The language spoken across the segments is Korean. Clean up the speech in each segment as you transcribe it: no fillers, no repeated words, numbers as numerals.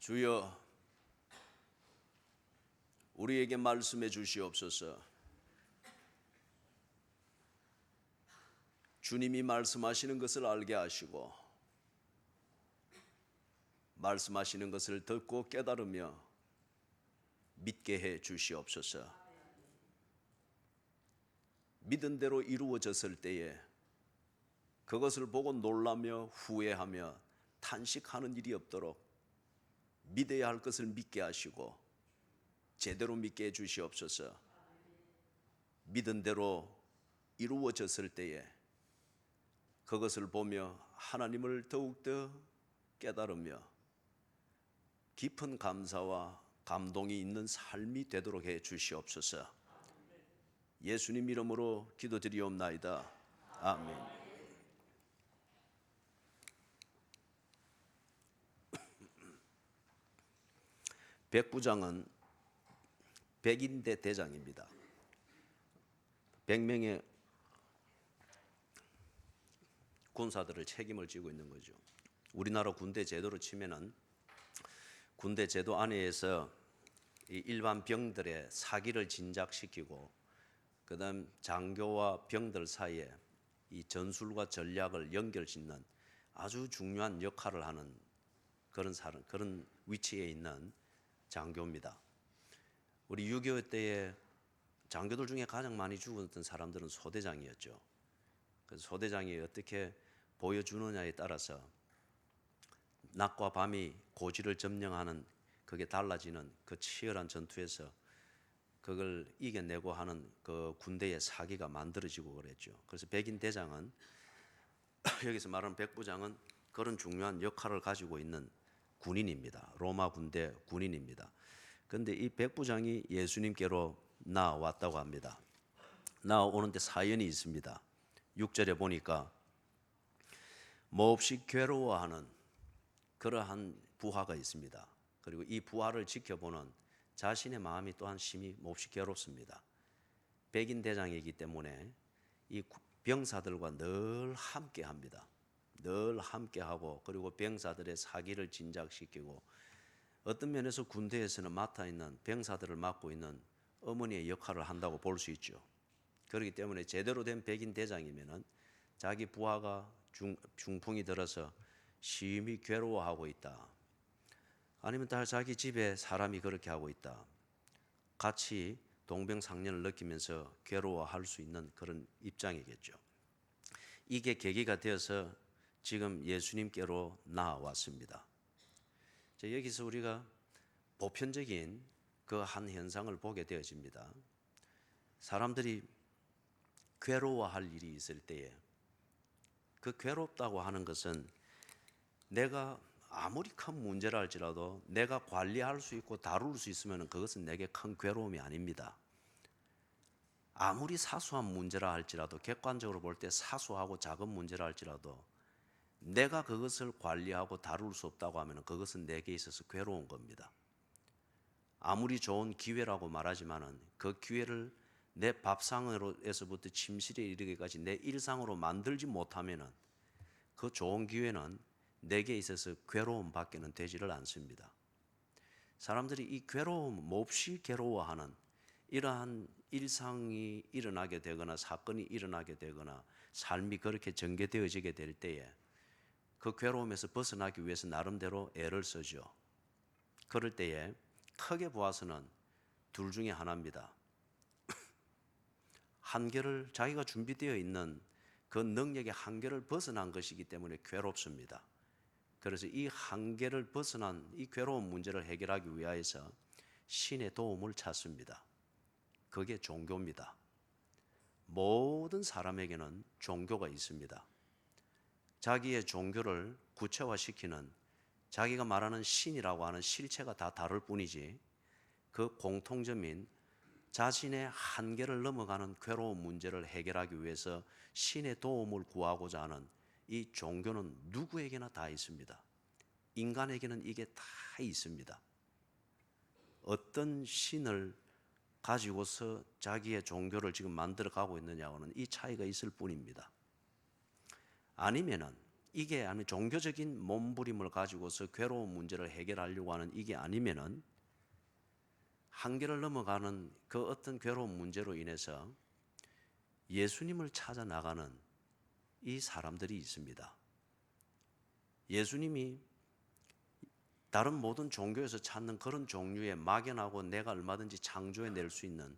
주여, 우리에게 말씀해 주시옵소서. 주님이 말씀하시는 것을 알게 하시고 말씀하시는 것을 듣고 깨달으며 믿게 해 주시옵소서. 믿은 대로 이루어졌을 때에 그것을 보고 놀라며 후회하며 탄식하는 일이 없도록 믿어야 할 것을 믿게 하시고 제대로 믿게 해 주시옵소서. 믿은 대로 이루어졌을 때에 그것을 보며 하나님을 더욱더 깨달으며 깊은 감사와 감동이 있는 삶이 되도록 해 주시옵소서. 예수님 이름으로 기도드리옵나이다. 아멘. 백부장은 백인대 대장입니다. 100명의 군사들을 책임을 지고 있는 거죠. 우리나라 군대 제도로 치면은 군대 제도 안에서 이 일반 병들의 사기를 진작시키고 그다음 장교와 병들 사이에 이 전술과 전략을 연결짓는 아주 중요한 역할을 하는 그런 위치에 있는 장교입니다. 우리 6.25 때에 장교들 중에 가장 많이 죽었던 사람들은 소대장이었죠. 그래서 소대장이 어떻게 보여주느냐에 따라서 낮과 밤이 고지를 점령하는 그게 달라지는 그 치열한 전투에서 그걸 이겨내고 하는 그 군대의 사기가 만들어지고 그랬죠. 그래서 백인 대장은 여기서 말하는 백부장은 그런 중요한 역할을 가지고 있는 군인입니다. 로마 군대 군인입니다. 그런데 이 백부장이 예수님께로 나왔다고 합니다. 나오는데 사연이 있습니다. 6절에 보니까 몹시 괴로워하는 그러한 부하가 있습니다. 그리고 이 부하를 지켜보는 자신의 마음이 또한 심히 몹시 괴롭습니다. 백인 대장이기 때문에 이 병사들과 늘 함께합니다. 늘 함께하고 그리고 병사들의 사기를 진작시키고 어떤 면에서 군대에서는 맡아 있는 병사들을 맡고 있는 어머니의 역할을 한다고 볼 수 있죠. 그렇기 때문에 제대로 된 백인 대장이면은 자기 부하가 중풍이 들어서 심히 괴로워하고 있다. 아니면 자기 집에 사람이 그렇게 하고 있다. 같이 동병상련을 느끼면서 괴로워할 수 있는 그런 입장이겠죠. 이게 계기가 되어서 지금 예수님께로 나왔습니다. 여기서 우리가 보편적인 그 한 현상을 보게 되어집니다. 사람들이 괴로워할 일이 있을 때에 그 괴롭다고 하는 것은 내가 아무리 큰 문제라 할지라도 내가 관리할 수 있고 다룰 수 있으면 그것은 내게 큰 괴로움이 아닙니다. 아무리 사소한 문제라 할지라도 객관적으로 볼 때 사소하고 작은 문제라 할지라도 내가 그것을 관리하고 다룰 수 없다고 하면 그것은 내게 있어서 괴로운 겁니다. 아무리 좋은 기회라고 말하지만은 그 기회를 내 밥상으로에서부터 침실에 이르기까지 내 일상으로 만들지 못하면은 그 좋은 기회는 내게 있어서 괴로움밖에는 되지를 않습니다. 사람들이 이 괴로움, 몹시 괴로워하는 이러한 일상이 일어나게 되거나 사건이 일어나게 되거나 삶이 그렇게 전개되어지게 될 때에 그 괴로움에서 벗어나기 위해서 나름대로 애를 쓰죠. 그럴 때에 크게 보아서는 둘 중에 하나입니다. 한계를 자기가 준비되어 있는 그 능력의 한계를 벗어난 것이기 때문에 괴롭습니다. 그래서 이 한계를 벗어난 이 괴로운 문제를 해결하기 위하여서 신의 도움을 찾습니다. 그게 종교입니다. 모든 사람에게는 종교가 있습니다. 자기의 종교를 구체화시키는 자기가 말하는 신이라고 하는 실체가 다 다를 뿐이지 그 공통점인 자신의 한계를 넘어가는 괴로운 문제를 해결하기 위해서 신의 도움을 구하고자 하는 이 종교는 누구에게나 다 있습니다. 인간에게는 이게 다 있습니다. 어떤 신을 가지고서 자기의 종교를 지금 만들어 가고 있느냐고는 이 차이가 있을 뿐입니다. 아니면은 이게 아니 종교적인 몸부림을 가지고서 괴로운 문제를 해결하려고 하는 이게 아니면은 한계를 넘어가는 그 어떤 괴로운 문제로 인해서 예수님을 찾아 나가는 이 사람들이 있습니다. 예수님이 다른 모든 종교에서 찾는 그런 종류의 막연하고 내가 얼마든지 창조해낼 수 있는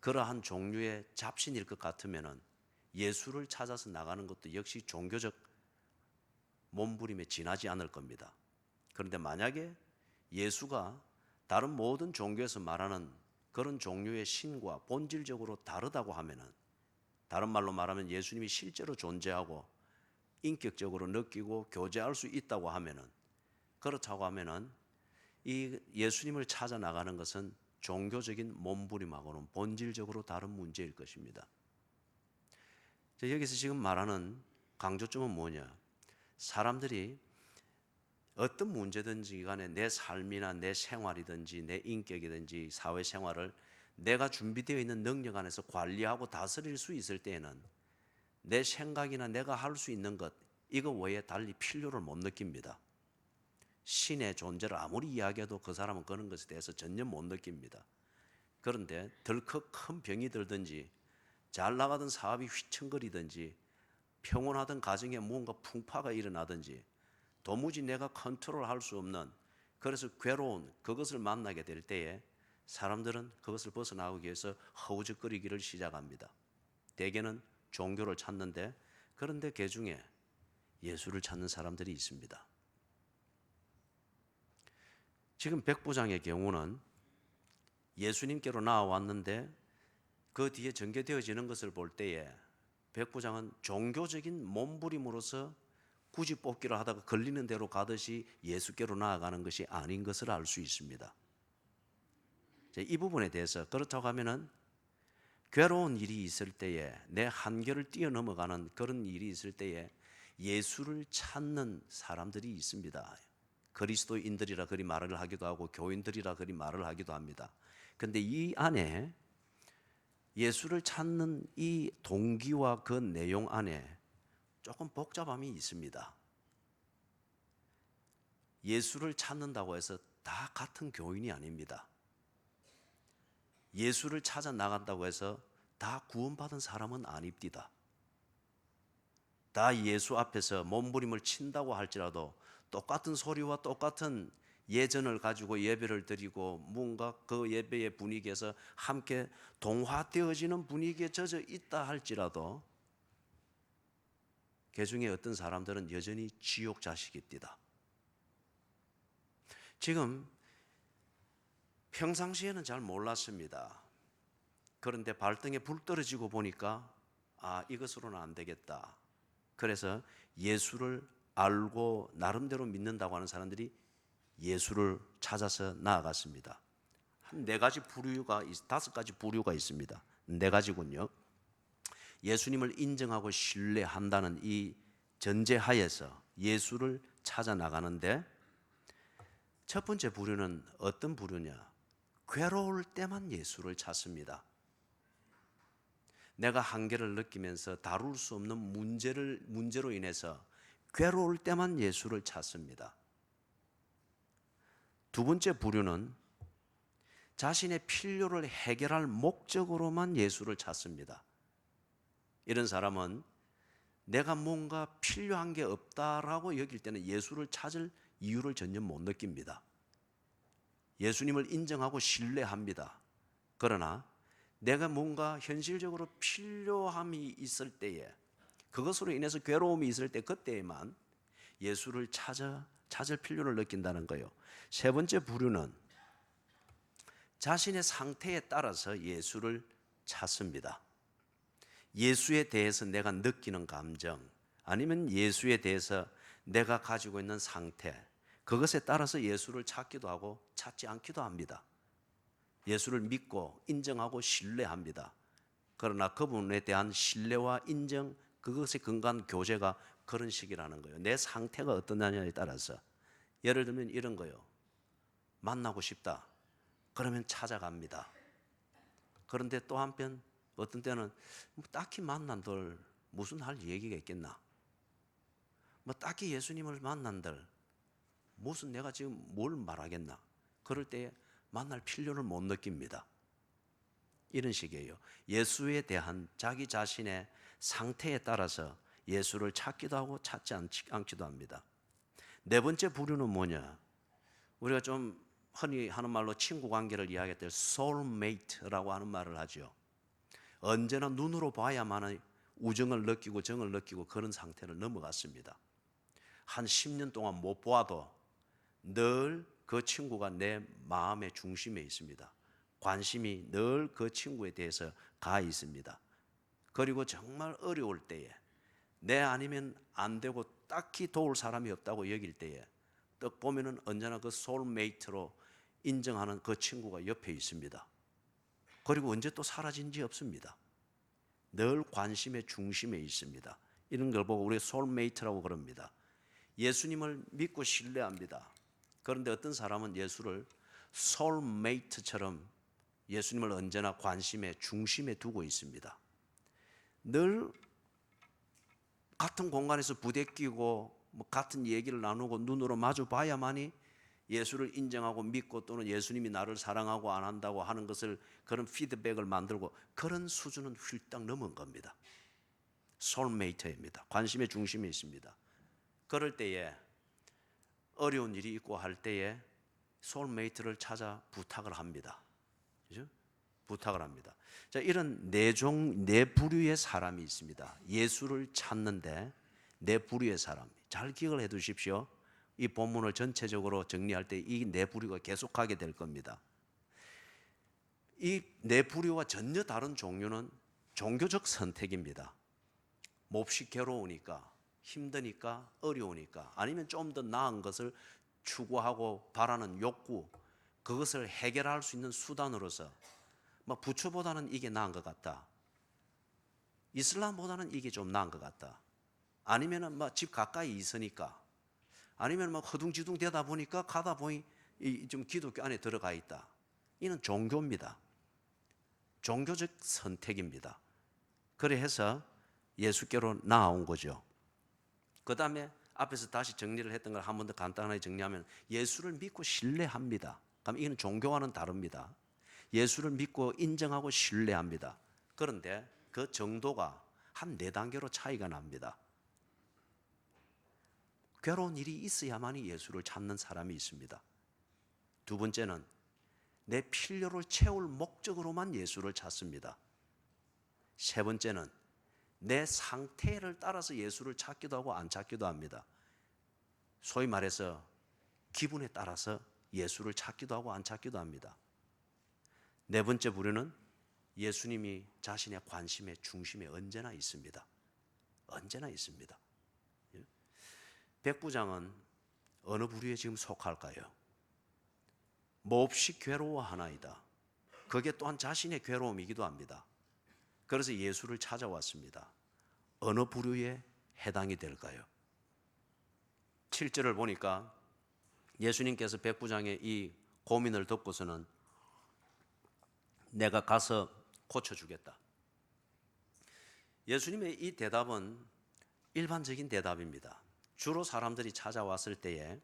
그러한 종류의 잡신일 것 같으면은 예수를 찾아서 나가는 것도 역시 종교적 몸부림에 지나지 않을 겁니다. 그런데 만약에 예수가 다른 모든 종교에서 말하는 그런 종류의 신과 본질적으로 다르다고 하면은, 다른 말로 말하면 예수님이 실제로 존재하고 인격적으로 느끼고 교제할 수 있다고 하면은, 그렇다고 하면은 이 예수님을 찾아 나가는 것은 종교적인 몸부림하고는 본질적으로 다른 문제일 것입니다. 여기서 지금 말하는 강조점은 뭐냐? 사람들이 어떤 문제든지 간에 내 삶이나 내 생활이든지 내 인격이든지 사회생활을 내가 준비되어 있는 능력 안에서 관리하고 다스릴 수 있을 때에는 내 생각이나 내가 할 수 있는 것, 이거 외에 달리 필요를 못 느낍니다. 신의 존재를 아무리 이야기해도 그 사람은 그런 것에 대해서 전혀 못 느낍니다. 그런데 덜컥 큰 병이 들든지 잘 나가던 사업이 휘청거리든지 평온하던 가정에 무언가 풍파가 일어나든지 도무지 내가 컨트롤할 수 없는, 그래서 괴로운 그것을 만나게 될 때에 사람들은 그것을 벗어나기 위해서 허우적거리기를 시작합니다. 대개는 종교를 찾는데, 그런데 그 중에 예수를 찾는 사람들이 있습니다. 지금 백부장의 경우는 예수님께로 나와왔는데 그 뒤에 전개되어지는 것을 볼 때에 백부장은 종교적인 몸부림으로서 굳이 뽑기를 하다가 걸리는 대로 가듯이 예수께로 나아가는 것이 아닌 것을 알 수 있습니다. 이 부분에 대해서 그렇다고 하면은 괴로운 일이 있을 때에 내 한계를 뛰어넘어가는 그런 일이 있을 때에 예수를 찾는 사람들이 있습니다. 그리스도인들이라 그리 말을 하기도 하고 교인들이라 그리 말을 하기도 합니다. 그런데 이 안에 예수를 찾는 이 동기와 그 내용 안에 조금 복잡함이 있습니다. 예수를 찾는다고 해서 다 같은 교인이 아닙니다. 예수를 찾아 나간다고 해서 다 구원받은 사람은 아닙니다. 다 예수 앞에서 몸부림을 친다고 할지라도 똑같은 소리와 똑같은 예전을 가지고 예배를 드리고 뭔가 그 예배의 분위기에서 함께 동화되어지는 분위기에 젖어 있다 할지라도 그 중에 어떤 사람들은 여전히 지옥 자식입니다. 지금 평상시에는 잘 몰랐습니다. 그런데 발등에 불 떨어지고 보니까 이것으로는 안 되겠다. 그래서 예수를 알고 나름대로 믿는다고 하는 사람들이 예수를 찾아서 나아갔습니다. 한 4가지 부류가 5가지 부류가 있습니다. 4가지군요. 예수님을 인정하고 신뢰한다는 이 전제하에서 예수를 찾아 나가는데, 첫 번째 부류는 어떤 부류냐? 괴로울 때만 예수를 찾습니다. 내가 한계를 느끼면서 다룰 수 없는 문제로 인해서 괴로울 때만 예수를 찾습니다. 두 번째 부류는 자신의 필요를 해결할 목적으로만 예수를 찾습니다. 이런 사람은 내가 뭔가 필요한 게 없다라고 여길 때는 예수를 찾을 이유를 전혀 못 느낍니다. 예수님을 인정하고 신뢰합니다. 그러나 내가 뭔가 현실적으로 필요함이 있을 때에, 그것으로 인해서 괴로움이 있을 때, 그때에만 예수를 찾을 필요를 느낀다는 거예요. 세 번째 부류는 자신의 상태에 따라서 예수를 찾습니다. 예수에 대해서 내가 느끼는 감정, 아니면 예수에 대해서 내가 가지고 있는 상태, 그것에 따라서 예수를 찾기도 하고 찾지 않기도 합니다. 예수를 믿고 인정하고 신뢰합니다. 그러나 그분에 대한 신뢰와 인정, 그것에 근거한 교제가 그런 식이라는 거예요. 내 상태가 어떠냐에 따라서. 예를 들면 이런 거예요. 만나고 싶다. 그러면 찾아갑니다. 그런데 또 한편 어떤 때는 딱히 만난들 무슨 할 얘기가 있겠나? 뭐 딱히 예수님을 만난들 무슨 내가 지금 뭘 말하겠나? 그럴 때 만날 필요를 못 느낍니다. 이런 식이에요. 예수에 대한 자기 자신의 상태에 따라서 예수를 찾기도 하고 찾지 않기도 합니다. 네 번째 부류는 뭐냐? 우리가 좀 흔히 하는 말로 친구 관계를 이야기할 때 soulmate라고 하는 말을 하죠. 언제나 눈으로 봐야만 우정을 느끼고 정을 느끼고 그런 상태를 넘어갔습니다. 한 10년 동안 못 보아도 늘 그 친구가 내 마음의 중심에 있습니다. 관심이 늘 그 친구에 대해서 가 있습니다. 그리고 정말 어려울 때에 내 아니면 안 되고 딱히 도울 사람이 없다고 여길 때에 딱 보면은 언제나 그 소울메이트로 인정하는 그 친구가 옆에 있습니다. 그리고 언제 또 사라진 지 없습니다. 늘 관심의 중심에 있습니다. 이런 걸 보고 우리가 소울메이트라고 그럽니다. 예수님을 믿고 신뢰합니다. 그런데 어떤 사람은 예수를 소울메이트처럼 예수님을 언제나 관심의 중심에 두고 있습니다. 늘 같은 공간에서 부대끼고 같은 얘기를 나누고 눈으로 마주 봐야만이 예수를 인정하고 믿고 또는 예수님이 나를 사랑하고 안 한다고 하는 것을 그런 피드백을 만들고 그런 수준은 훌쩍 넘은 겁니다. 소울메이트입니다. 관심의 중심에 있습니다. 그럴 때에 어려운 일이 있고 할 때에 소울메이트를 찾아 부탁을 합니다. 그죠? 부탁을 합니다. 자, 이런 네 부류의 사람이 있습니다. 예수를 찾는데 네 부류의 사람. 잘 기억을 해 두십시오. 이 본문을 전체적으로 정리할 때 이 네 부류가 계속하게 될 겁니다. 이 네 부류와 전혀 다른 종류는 종교적 선택입니다. 몹시 괴로우니까, 힘드니까, 어려우니까, 아니면 좀 더 나은 것을 추구하고 바라는 욕구, 그것을 해결할 수 있는 수단으로서 부처보다는 이게 나은 것 같다. 이슬람보다는 이게 좀 나은 것 같다. 아니면은 집 가까이 있으니까, 아니면 허둥지둥 되다 보니까 가다 보니 좀 기독교 안에 들어가 있다. 이는 종교입니다. 종교적 선택입니다. 그래 해서 예수께로 나아온 거죠. 그 다음에 앞에서 다시 정리를 했던 걸 한 번 더 간단하게 정리하면 예수를 믿고 신뢰합니다. 그럼 이는 종교와는 다릅니다. 예수를 믿고 인정하고 신뢰합니다. 그런데 그 정도가 한 4단계로 차이가 납니다. 괴로운 일이 있어야만이 예수를 찾는 사람이 있습니다. 두 번째는 내 필요를 채울 목적으로만 예수를 찾습니다. 세 번째는 내 상태를 따라서 예수를 찾기도 하고 안 찾기도 합니다. 소위 말해서 기분에 따라서 예수를 찾기도 하고 안 찾기도 합니다. 네 번째 부류는 예수님이 자신의 관심의 중심에 언제나 있습니다. 언제나 있습니다. 백부장은 어느 부류에 지금 속할까요? 몹시 괴로워하나이다. 그게 또한 자신의 괴로움이기도 합니다. 그래서 예수를 찾아왔습니다. 어느 부류에 해당이 될까요? 7절을 보니까 예수님께서 백부장의 이 고민을 듣고서는 내가 가서 고쳐주겠다. 예수님의 이 대답은 일반적인 대답입니다. 주로 사람들이 찾아왔을 때에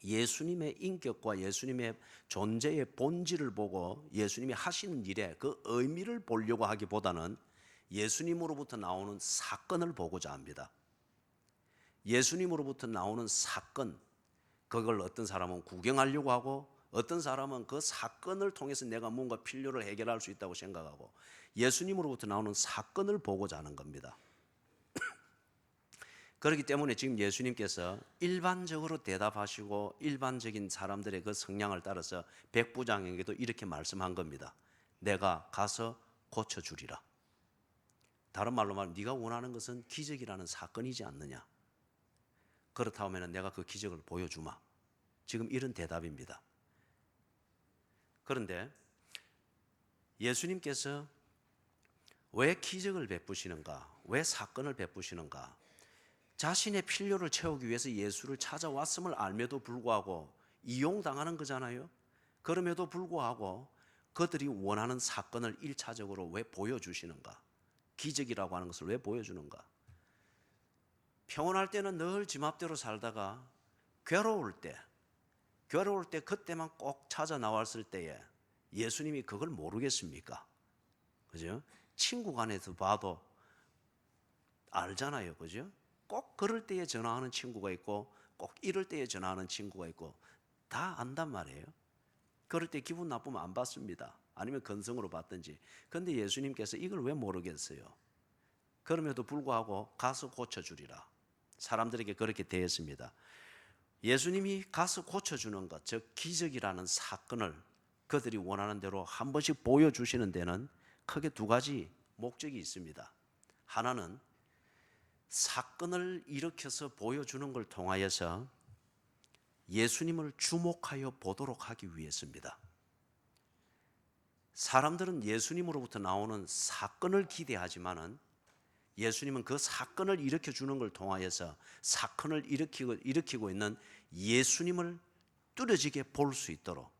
예수님의 인격과 예수님의 존재의 본질을 보고 예수님이 하시는 일에 그 의미를 보려고 하기보다는 예수님으로부터 나오는 사건을 보고자 합니다. 예수님으로부터 나오는 사건, 그걸 어떤 사람은 구경하려고 하고 어떤 사람은 그 사건을 통해서 내가 뭔가 필요를 해결할 수 있다고 생각하고 예수님으로부터 나오는 사건을 보고자 하는 겁니다. 그렇기 때문에 지금 예수님께서 일반적으로 대답하시고 일반적인 사람들의 그 성향을 따라서 백부장에게도 이렇게 말씀한 겁니다. 내가 가서 고쳐주리라. 다른 말로 말하면 네가 원하는 것은 기적이라는 사건이지 않느냐. 그렇다면 내가 그 기적을 보여주마. 지금 이런 대답입니다. 그런데 예수님께서 왜 기적을 베푸시는가? 왜 사건을 베푸시는가? 자신의 필요를 채우기 위해서 예수를 찾아왔음을 알면도 불구하고 이용당하는 거잖아요. 그럼에도 불구하고 그들이 원하는 사건을 1차적으로 왜 보여주시는가? 기적이라고 하는 것을 왜 보여주는가? 평온할 때는 늘 지 맘대로 살다가 괴로울 때 그때만 꼭 찾아 나왔을 때에 예수님이 그걸 모르겠습니까? 그죠? 친구 간에서 봐도 알잖아요. 그죠? 꼭 그럴 때에 전화하는 친구가 있고 꼭 이럴 때에 전화하는 친구가 있고 다 안단 말이에요. 그럴 때 기분 나쁘면 안 받습니다. 아니면 건성으로 받든지. 그런데 예수님께서 이걸 왜 모르겠어요? 그럼에도 불구하고 가서 고쳐주리라. 사람들에게 그렇게 대했습니다. 예수님이 가서 고쳐주는 것, 즉 기적이라는 사건을 그들이 원하는 대로 한 번씩 보여주시는 데는 크게 두 가지 목적이 있습니다. 하나는 사건을 일으켜서 보여주는 걸 통하여서 예수님을 주목하여 보도록 하기 위해서입니다. 사람들은 예수님으로부터 나오는 사건을 기대하지만은 예수님은 그 사건을 일으켜 주는 걸 통하여서 사건을 일으키고 있는 예수님을 뚜렷하게 볼 수 있도록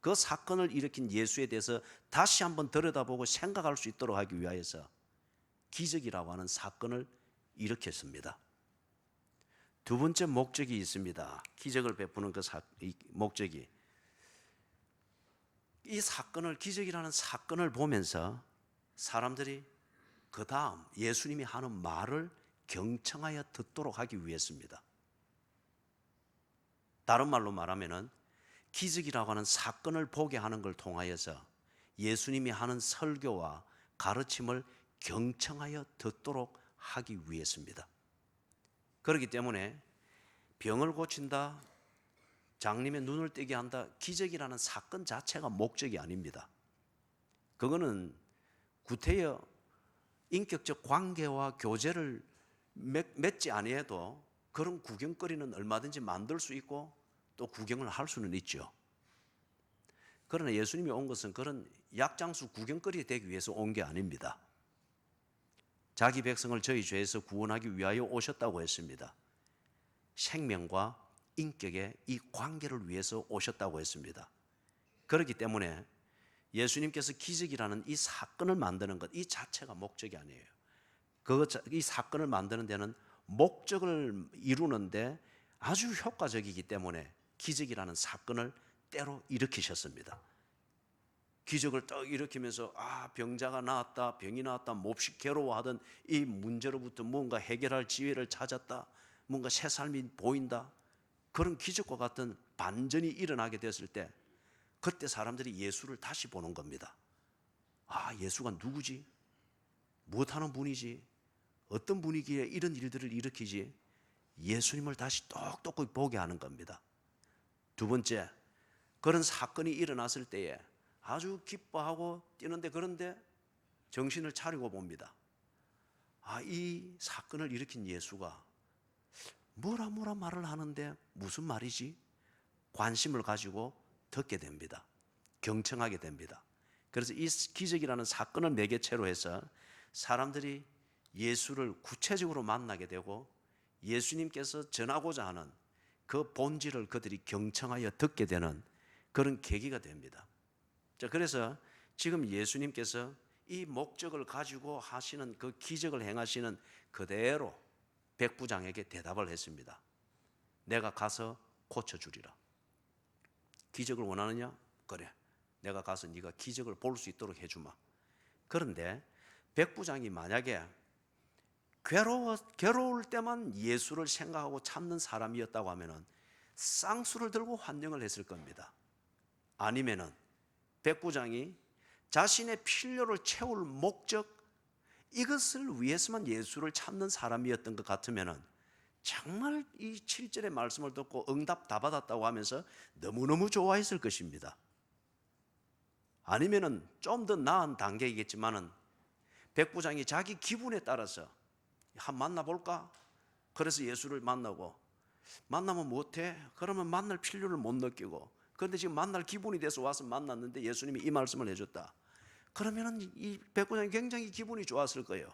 그 사건을 일으킨 예수에 대해서 다시 한번 들여다보고 생각할 수 있도록 하기 위하여서 기적이라고 하는 사건을 일으켰습니다. 두 번째 목적이 있습니다. 기적을 베푸는 그 목적이 이 사건을 기적이라는 사건을 보면서 사람들이 그 다음 예수님이 하는 말을 경청하여 듣도록 하기 위해서입니다. 다른 말로 말하면은 기적이라고 하는 사건을 보게 하는 걸 통하여서 예수님이 하는 설교와 가르침을 경청하여 듣도록 하기 위해서입니다. 그렇기 때문에 병을 고친다, 장님의 눈을 뜨게 한다, 기적이라는 사건 자체가 목적이 아닙니다. 그거는 구태여 인격적 관계와 교제를 맺지 아니해도 그런 구경거리는 얼마든지 만들 수 있고 또 구경을 할 수는 있죠. 그러나 예수님이 온 것은 그런 약장수 구경거리 되기 위해서 온 게 아닙니다. 자기 백성을 저희 죄에서 구원하기 위하여 오셨다고 했습니다. 생명과 인격의 이 관계를 위해서 오셨다고 했습니다. 그렇기 때문에 예수님께서 기적이라는 이 사건을 만드는 것, 이 자체가 목적이 아니에요. 이 사건을 만드는 데는 목적을 이루는데 아주 효과적이기 때문에 기적이라는 사건을 때로 일으키셨습니다. 기적을 딱 일으키면서 병자가 나았다, 병이 나았다, 몹시 괴로워하던 이 문제로부터 뭔가 해결할 지혜를 찾았다, 뭔가 새 삶이 보인다, 그런 기적과 같은 반전이 일어나게 됐을 때 그때 사람들이 예수를 다시 보는 겁니다. 예수가 누구지? 무엇하는 분이지? 어떤 분위기에 이런 일들을 일으키지? 예수님을 다시 똑똑히 보게 하는 겁니다. 두 번째, 그런 사건이 일어났을 때에 아주 기뻐하고 뛰는데 그런데 정신을 차리고 봅니다. 이 사건을 일으킨 예수가 뭐라 말을 하는데 무슨 말이지? 관심을 가지고 듣게 됩니다. 경청하게 됩니다. 그래서 이 기적이라는 사건을 매개체로 해서 사람들이 예수를 구체적으로 만나게 되고 예수님께서 전하고자 하는 그 본질을 그들이 경청하여 듣게 되는 그런 계기가 됩니다. 자, 그래서 지금 예수님께서 이 목적을 가지고 하시는 그 기적을 행하시는 그대로 백부장에게 대답을 했습니다. 내가 가서 고쳐주리라. 기적을 원하느냐? 그래, 내가 가서 네가 기적을 볼 수 있도록 해주마. 그런데 백부장이 만약에 괴로울 때만 예수를 생각하고 찾는 사람이었다고 하면은 쌍수를 들고 환영을 했을 겁니다. 아니면은 백부장이 자신의 필요를 채울 목적, 이것을 위해서만 예수를 찾는 사람이었던 것 같으면은 정말 이 7절의 말씀을 듣고 응답 다 받았다고 하면서 너무너무 좋아했을 것입니다. 아니면은 좀 더 나은 단계이겠지만은 백부장이 자기 기분에 따라서 한번 만나볼까? 그래서 예수를 만나면 못해? 그러면 만날 필요를 못 느끼고, 그런데 지금 만날 기분이 돼서 와서 만났는데 예수님이 이 말씀을 해줬다. 그러면은 이 백부장이 굉장히 기분이 좋았을 거예요.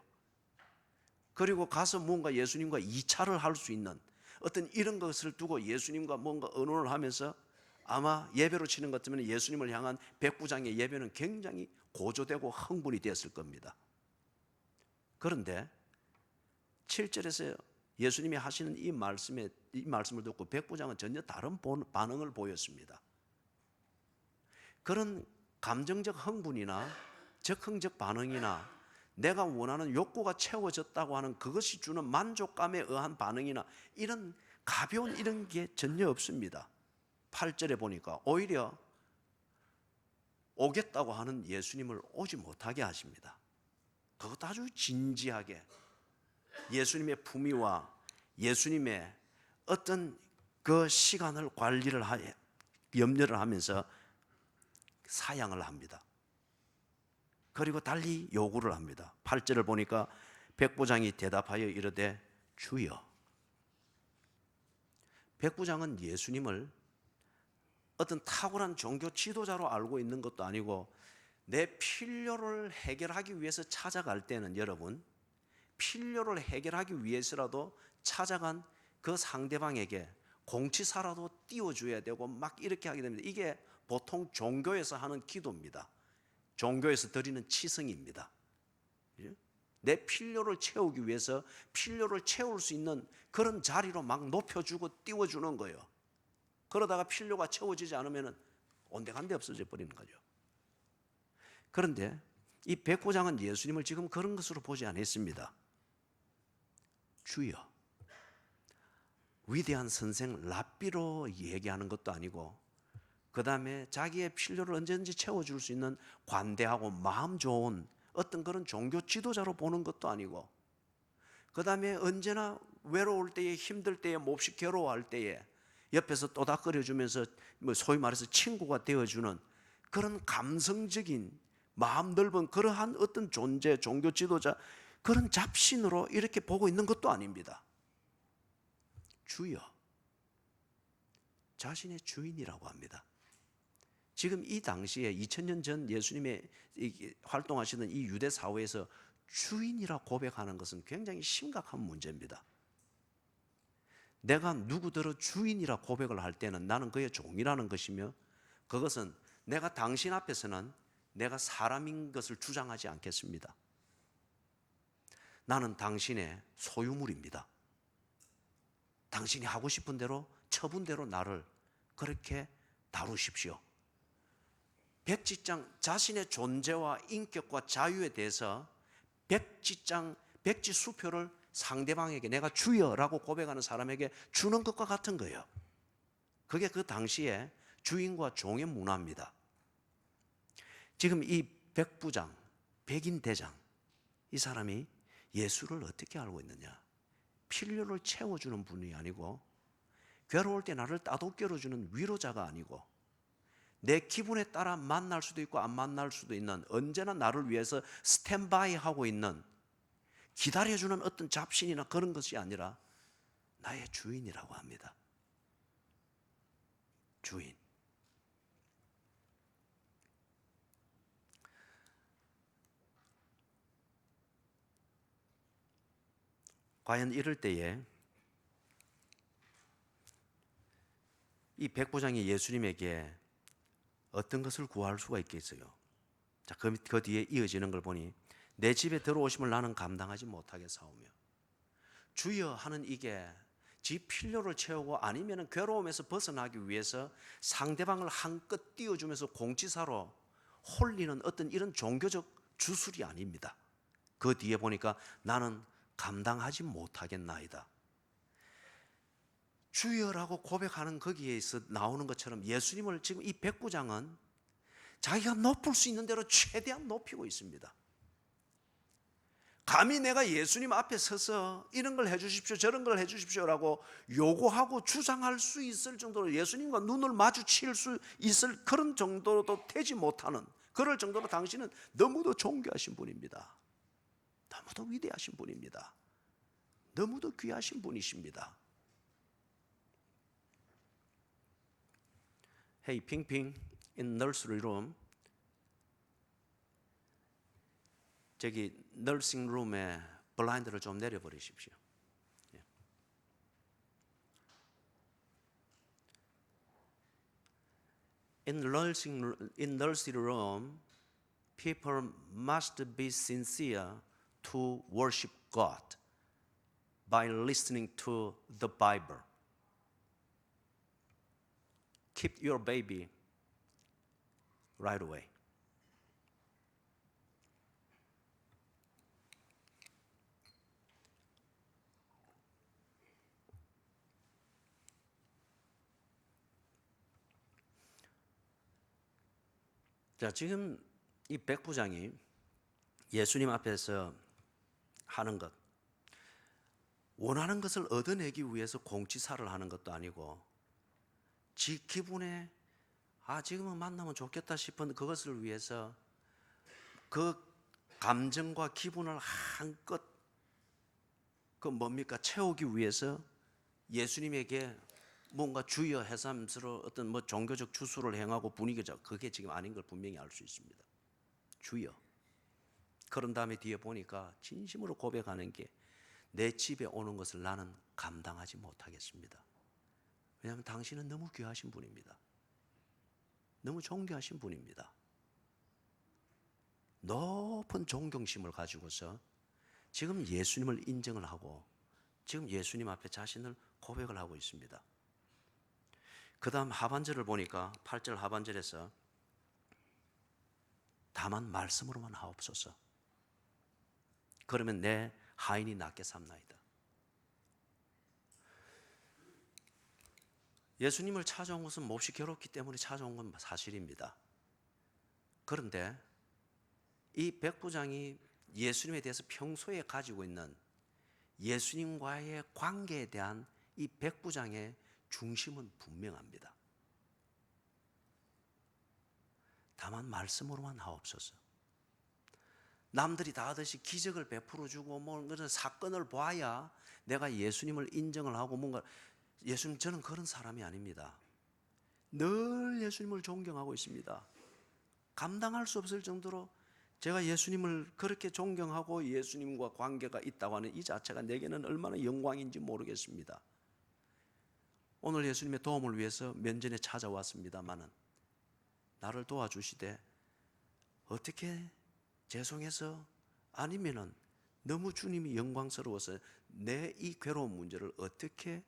그리고 가서 뭔가 예수님과 2차를 할 수 있는 어떤 이런 것을 두고 예수님과 뭔가 의논을 하면서 아마 예배로 치는 것 같으면 예수님을 향한 백부장의 예배는 굉장히 고조되고 흥분이 되었을 겁니다. 그런데 7절에서 예수님이 하시는 이 말씀을 듣고 백부장은 전혀 다른 반응을 보였습니다. 그런 감정적 흥분이나 적흥적 반응이나 내가 원하는 욕구가 채워졌다고 하는 그것이 주는 만족감에 의한 반응이나 이런 가벼운 이런 게 전혀 없습니다. 8절에 보니까 오히려 오겠다고 하는 예수님을 오지 못하게 하십니다. 그것도 아주 진지하게 예수님의 품위와 예수님의 어떤 그 시간을 관리를 염려를 하면서 사양을 합니다. 그리고 달리 요구를 합니다. 8절을 보니까 백부장이 대답하여 이르되 주여. 백부장은 예수님을 어떤 탁월한 종교 지도자로 알고 있는 것도 아니고 내 필요를 해결하기 위해서 찾아갈 때는 여러분 필요를 해결하기 위해서라도 찾아간 그 상대방에게 공치사라도 띄워줘야 되고 막 이렇게 하게 됩니다. 이게 보통 종교에서 하는 기도입니다. 종교에서 드리는 치성입니다. 내 필요를 채우기 위해서 필요를 채울 수 있는 그런 자리로 막 높여주고 띄워주는 거예요. 그러다가 필요가 채워지지 않으면 온데간데 없어져 버리는 거죠. 그런데 이 백부장은 예수님을 지금 그런 것으로 보지 않았습니다. 주여. 위대한 선생 랍비로 얘기하는 것도 아니고 그 다음에 자기의 필요를 언제든지 채워줄 수 있는 관대하고 마음 좋은 어떤 그런 종교 지도자로 보는 것도 아니고 그 다음에 언제나 외로울 때에 힘들 때에 몹시 괴로워할 때에 옆에서 또닥거려주면서 소위 말해서 친구가 되어주는 그런 감성적인 마음 넓은 그러한 어떤 존재, 종교 지도자 그런 잡신으로 이렇게 보고 있는 것도 아닙니다. 주여. 자신의 주인이라고 합니다. 지금 이 당시에 2000년 전 예수님의 활동하시는 이 유대 사회에서 주인이라 고백하는 것은 굉장히 심각한 문제입니다. 내가 누구더러 주인이라 고백을 할 때는 나는 그의 종이라는 것이며 그것은 내가 당신 앞에서는 내가 사람인 것을 주장하지 않겠습니다. 나는 당신의 소유물입니다. 당신이 하고 싶은 대로 처분대로 나를 그렇게 다루십시오. 백지장 자신의 존재와 인격과 자유에 대해서 백지 수표를 상대방에게 내가 주여라고 고백하는 사람에게 주는 것과 같은 거예요. 그게 그 당시에 주인과 종의 문화입니다. 지금 이 백부장, 백인대장 이 사람이 예수를 어떻게 알고 있느냐? 필요를 채워주는 분이 아니고 괴로울 때 나를 따독거려주는 위로자가 아니고 내 기분에 따라 만날 수도 있고 안 만날 수도 있는 언제나 나를 위해서 스탠바이 하고 있는 기다려주는 어떤 잡신이나 그런 것이 아니라 나의 주인이라고 합니다. 주인. 과연 이럴 때에 이 백부장이 예수님에게 어떤 것을 구할 수가 있겠어요? 자, 그 뒤에 이어지는 걸 보니 내 집에 들어오심을 나는 감당하지 못하겠사오며 주여 하는 이게 지 필요를 채우고 아니면 괴로움에서 벗어나기 위해서 상대방을 한껏 띄워주면서 공치사로 홀리는 어떤 이런 종교적 주술이 아닙니다. 그 뒤에 보니까 나는 감당하지 못하겠나이다. 주여라고 고백하는 거기에서 나오는 것처럼 예수님을 지금 이 백부장은 자기가 높일 수 있는 대로 최대한 높이고 있습니다. 감히 내가 예수님 앞에 서서 이런 걸 해주십시오 저런 걸 해주십시오라고 요구하고 주장할 수 있을 정도로 예수님과 눈을 마주칠 수 있을 그런 정도로도 되지 못하는 그럴 정도로 당신은 너무도 존귀하신 분입니다. 너무도 위대하신 분입니다. 너무도 귀하신 분이십니다. Hey, 핑핑, in nursery room. 저기 너싱 룸에 블라인드를 좀 내려버리십시오. In nursery room, people must be sincere to worship God. by listening to the Bible. Keep your baby right away. 자, 지금 이 백부장이 예수님 앞에서 하는 것, 원하는 것을 얻어내기 위해서 공치사를 하는 것도 아니고 지 기분에 지금은 만나면 좋겠다 싶은 그것을 위해서 그 감정과 기분을 한껏 채우기 위해서 예수님에게 뭔가 주여 해삼스러 어떤 종교적 주술을 행하고 분위기적, 그게 지금 아닌 걸 분명히 알 수 있습니다. 주여. 그런 다음에 뒤에 보니까 진심으로 고백하는 게 내 집에 오는 것을 나는 감당하지 못하겠습니다. 왜냐하면 당신은 너무 귀하신 분입니다. 너무 존귀하신 분입니다. 높은 존경심을 가지고서 지금 예수님을 인정을 하고 지금 예수님 앞에 자신을 고백을 하고 있습니다. 그 다음 하반절을 보니까 8절 하반절에서 다만 말씀으로만 하옵소서. 그러면 내 하인이 낫게 삼나이다. 예수님을 찾아온 것은 몹시 괴롭기 때문에 찾아온 건 사실입니다. 그런데 이 백부장이 예수님에 대해서 평소에 가지고 있는 예수님과의 관계에 대한 이 백부장의 중심은 분명합니다. 다만 말씀으로만 하옵소서. 남들이 다 하듯이 기적을 베풀어 주고 그런 사건을 봐야 내가 예수님을 인정을 하고 예수님, 저는 그런 사람이 아닙니다. 늘 예수님을 존경하고 있습니다. 감당할 수 없을 정도로 제가 예수님을 그렇게 존경하고 예수님과 관계가 있다고 하는 이 자체가 내게는 얼마나 영광인지 모르겠습니다. 오늘 예수님의 도움을 위해서 면전에 찾아왔습니다마는 나를 도와주시되 어떻게 죄송해서 아니면은 너무 주님이 영광스러워서 내 이 괴로운 문제를 어떻게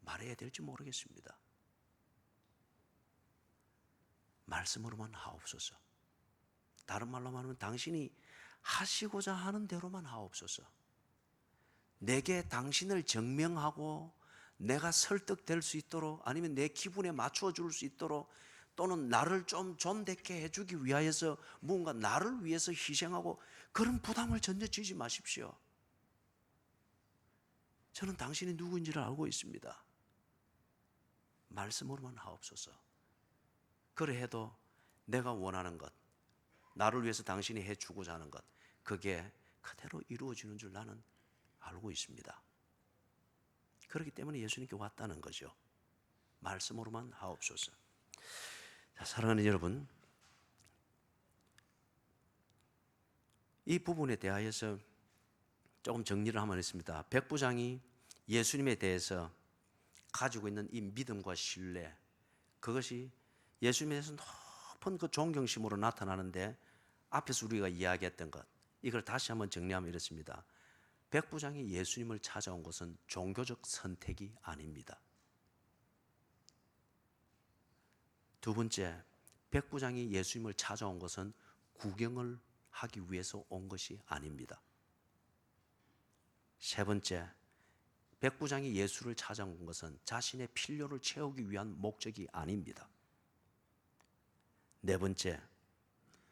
말해야 될지 모르겠습니다. 말씀으로만 하옵소서. 다른 말로 말하면 당신이 하시고자 하는 대로만 하옵소서. 내게 당신을 증명하고 내가 설득될 수 있도록, 아니면 내 기분에 맞추어 줄 수 있도록, 또는 나를 좀 존댓게 해주기 위하여서 뭔가 나를 위해서 희생하고 그런 부담을 전혀 지지 마십시오. 저는 당신이 누구인지를 알고 있습니다. 말씀으로만 하옵소서. 그래도 내가 원하는 것, 나를 위해서 당신이 해주고자 하는 것, 그게 그대로 이루어지는 줄 나는 알고 있습니다. 그렇기 때문에 예수님께 왔다는 거죠. 말씀으로만 하옵소서. 자, 사랑하는 여러분, 이 부분에 대하여서 조금 정리를 하면 있습니다. 백부장이 예수님에 대해서 가지고 있는 이 믿음과 신뢰, 그것이 예수님에 대해서 높은 그 존경심으로 나타나는데, 앞에서 우리가 이야기했던 것, 이걸 다시 한번 정리하면 이렇습니다. 백부장이 예수님을 찾아온 것은 종교적 선택이 아닙니다. 두 번째, 백부장이 예수님을 찾아온 것은 구경을 하기 위해서 온 것이 아닙니다. 세 번째, 백부장이 예수를 찾아온 것은 자신의 필요를 채우기 위한 목적이 아닙니다. 네 번째,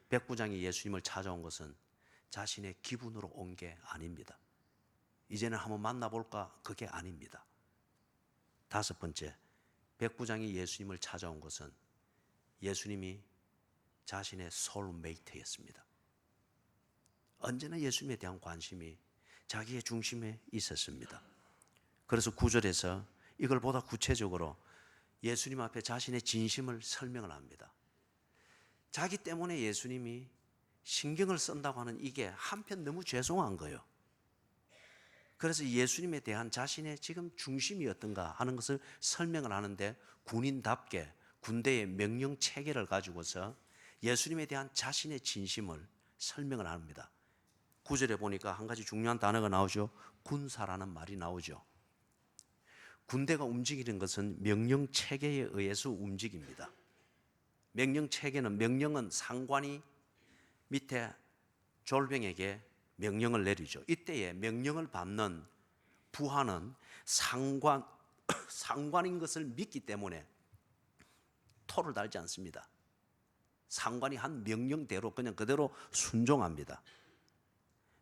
백부장이 예수님을 찾아온 것은 자신의 기분으로 온 게 아닙니다. 이제는 한번 만나볼까? 그게 아닙니다. 다섯 번째, 백부장이 예수님을 찾아온 것은 예수님이 자신의 소울메이트였습니다. 언제나 예수님에 대한 관심이 자기의 중심에 있었습니다. 그래서 9절에서 이걸 보다 구체적으로 예수님 앞에 자신의 진심을 설명을 합니다. 자기 때문에 예수님이 신경을 쓴다고 하는 이게 한편 너무 죄송한 거예요. 그래서 예수님에 대한 자신의 지금 중심이 어떤가 하는 것을 설명을 하는데, 군인답게 군대의 명령 체계를 가지고서 예수님에 대한 자신의 진심을 설명을 합니다. 9절에 보니까 한 가지 중요한 단어가 나오죠. 군사라는 말이 나오죠. 군대가 움직이는 것은 명령 체계에 의해서 움직입니다. 명령 체계는, 명령은 상관이 밑에 졸병에게 명령을 내리죠. 이때에 명령을 받는 부하는 상관인 것을 믿기 때문에 토를 달지 않습니다. 상관이 한 명령대로 그냥 그대로 순종합니다.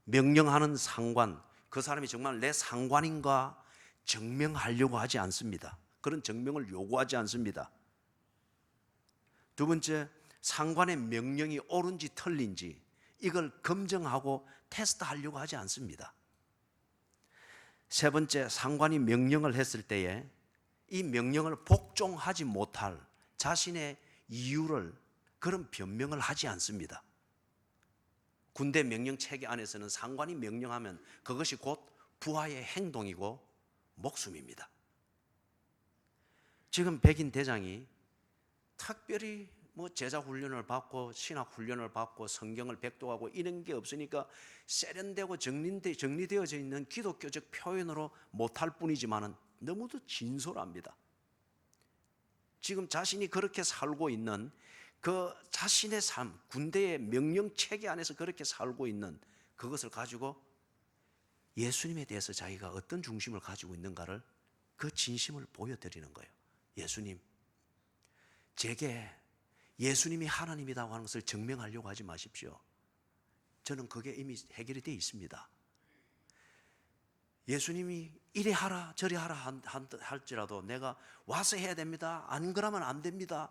명령하는 상관, 그 사람이 정말 내 상관인가 증명하려고 하지 않습니다. 그런 증명을 요구하지 않습니다. 두 번째, 상관의 명령이 옳은지 틀린지 이걸 검증하고 테스트하려고 하지 않습니다. 세 번째, 상관이 명령을 했을 때에 이 명령을 복종하지 못할 자신의 이유를, 그런 변명을 하지 않습니다. 군대 명령 체계 안에서는 상관이 명령하면 그것이 곧 부하의 행동이고 목숨입니다. 지금 백인 대장이 특별히 제자 훈련을 받고 신학 훈련을 받고 성경을 백독하고 이런 게 없으니까 세련되고 정리되어져 있는 기독교적 표현으로 못할 뿐이지만은 너무도 진솔합니다. 지금 자신이 그렇게 살고 있는 그 자신의 삶, 군대의 명령 체계 안에서 그렇게 살고 있는 그것을 가지고 예수님에 대해서 자기가 어떤 중심을 가지고 있는가를, 그 진심을 보여드리는 거예요. 예수님, 제게 예수님이 하나님이라고 하는 것을 증명하려고 하지 마십시오. 저는 그게 이미 해결이 되어 있습니다. 예수님이 이래 하라 저래 하라 할지라도 내가 와서 해야 됩니다, 안 그러면 안 됩니다,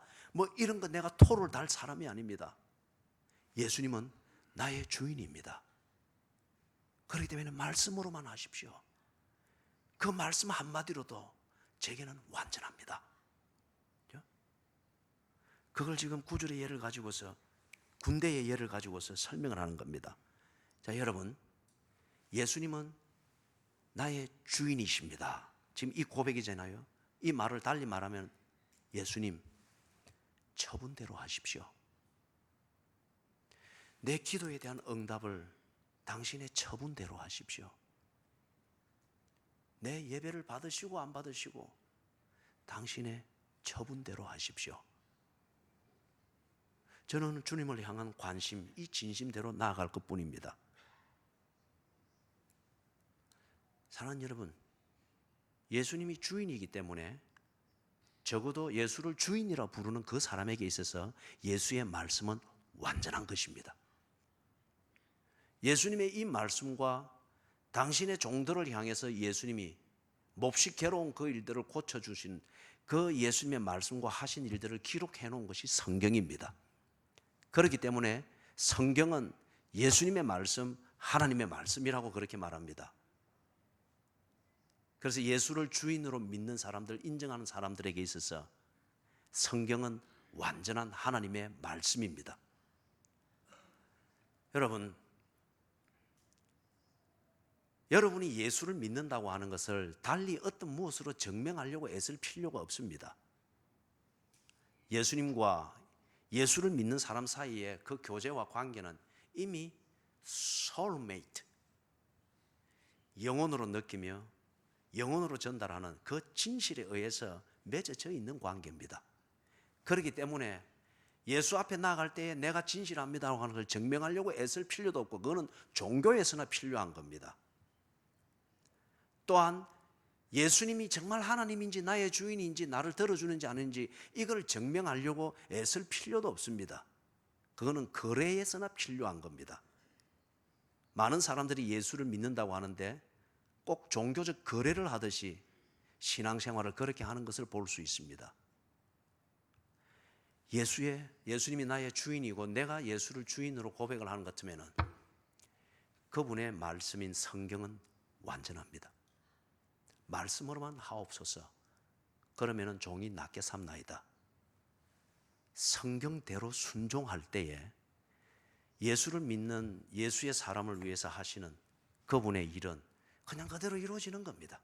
이런 거 내가 토를 달 사람이 아닙니다. 예수님은 나의 주인입니다. 그렇기 때문에 말씀으로만 하십시오. 그 말씀 한마디로도 제게는 완전합니다. 그걸 지금 구절의 예를 가지고서, 군대의 예를 가지고서 설명을 하는 겁니다. 자, 여러분, 예수님은 나의 주인이십니다. 지금 이 고백이잖아요. 이 말을 달리 말하면, 예수님, 처분대로 하십시오. 내 기도에 대한 응답을 당신의 처분대로 하십시오. 내 예배를 받으시고 안 받으시고 당신의 처분대로 하십시오. 저는 주님을 향한 관심, 이 진심대로 나아갈 것뿐입니다. 사랑하는 여러분, 예수님이 주인이기 때문에 적어도 예수를 주인이라 부르는 그 사람에게 있어서 예수의 말씀은 완전한 것입니다. 예수님의 이 말씀과 당신의 종들을 향해서 예수님이 몹시 괴로운 그 일들을 고쳐주신 그 예수님의 말씀과 하신 일들을 기록해 놓은 것이 성경입니다. 그렇기 때문에 성경은 예수님의 말씀, 하나님의 말씀이라고 그렇게 말합니다. 그래서 예수를 주인으로 믿는 사람들, 인정하는 사람들에게 있어서 성경은 완전한 하나님의 말씀입니다. 여러분이 예수를 믿는다고 하는 것을 달리 어떤 무엇으로 증명하려고 애쓸 필요가 없습니다. 예수님과 예수를 믿는 사람 사이의 그 교제와 관계는 이미 soulmate, 영혼으로 느끼며 영혼으로 전달하는 그 진실에 의해서 맺어져 있는 관계입니다. 그렇기 때문에 예수 앞에 나아갈 때에 내가 진실합니다라고 하는 걸 증명하려고 애쓸 필요도 없고, 그거는 종교에서나 필요한 겁니다. 또한 예수님이 정말 하나님인지 나의 주인인지 나를 들어주는지 아닌지 이걸 증명하려고 애쓸 필요도 없습니다. 그거는 거래에서나 필요한 겁니다. 많은 사람들이 예수를 믿는다고 하는데 꼭 종교적 거래를 하듯이 신앙생활을 그렇게 하는 것을 볼 수 있습니다. 예수님이 나의 주인이고 내가 예수를 주인으로 고백을 하는 것 같으면 그분의 말씀인 성경은 완전합니다. 말씀으로만 하옵소서. 그러면 종이 낫게 삼나이다. 성경대로 순종할 때에 예수를 믿는 예수의 사람을 위해서 하시는 그분의 일은 그냥 그대로 이루어지는 겁니다.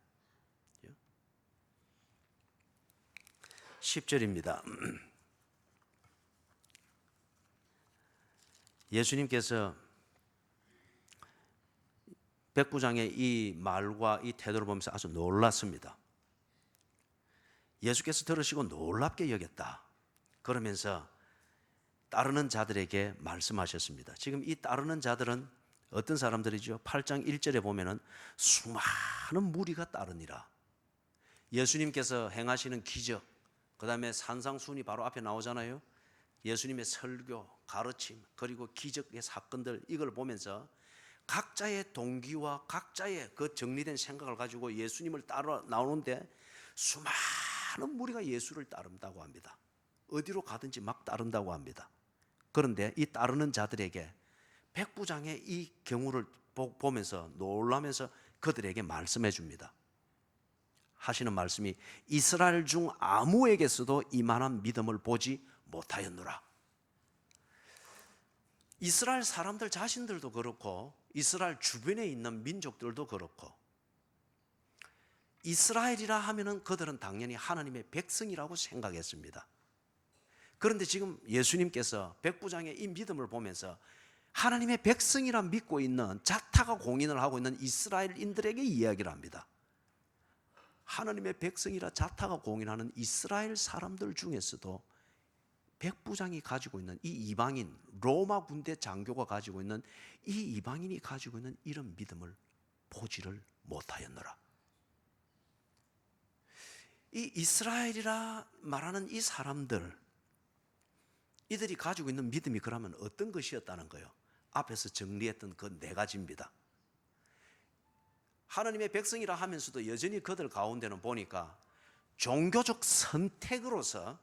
10절입니다. 예수님께서 백부장의 이 말과 이 태도를 보면서 아주 놀랐습니다. 예수께서 들으시고 놀랍게 여겼다. 그러면서 따르는 자들에게 말씀하셨습니다. 지금 이 따르는 자들은 어떤 사람들이죠? 8장 1절에 보면은 수많은 무리가 따르니라. 예수님께서 행하시는 기적, 그 다음에 산상수훈이 바로 앞에 나오잖아요. 예수님의 설교, 가르침, 그리고 기적의 사건들, 이걸 보면서 각자의 동기와 각자의 그 정리된 생각을 가지고 예수님을 따라 나오는데 수많은 무리가 예수를 따른다고 합니다. 어디로 가든지 막 따른다고 합니다. 그런데 이 따르는 자들에게 백부장의 이 경우를 보면서 놀라면서 그들에게 말씀해 줍니다. 하시는 말씀이 이스라엘 중 아무에게서도 이만한 믿음을 보지 못하였노라. 이스라엘 사람들 자신들도 그렇고 이스라엘 주변에 있는 민족들도 그렇고 이스라엘이라 하면은 그들은 당연히 하나님의 백성이라고 생각했습니다. 그런데 지금 예수님께서 백부장의 이 믿음을 보면서 하나님의 백성이라 믿고 있는 자타가 공인을 하고 있는 이스라엘인들에게 이야기를 합니다. 하나님의 백성이라 자타가 공인하는 이스라엘 사람들 중에서도 백부장이 가지고 있는 이 이방인, 로마 군대 장교가 가지고 있는 이 이방인이 가지고 있는 이런 믿음을 보지를 못하였노라. 이 이스라엘이라 말하는 이 사람들, 이들이 가지고 있는 믿음이 그러면 어떤 것이었다는 거예요? 앞에서 정리했던 그 네 가지입니다. 하나님의 백성이라 하면서도 여전히 그들 가운데는 보니까 종교적 선택으로서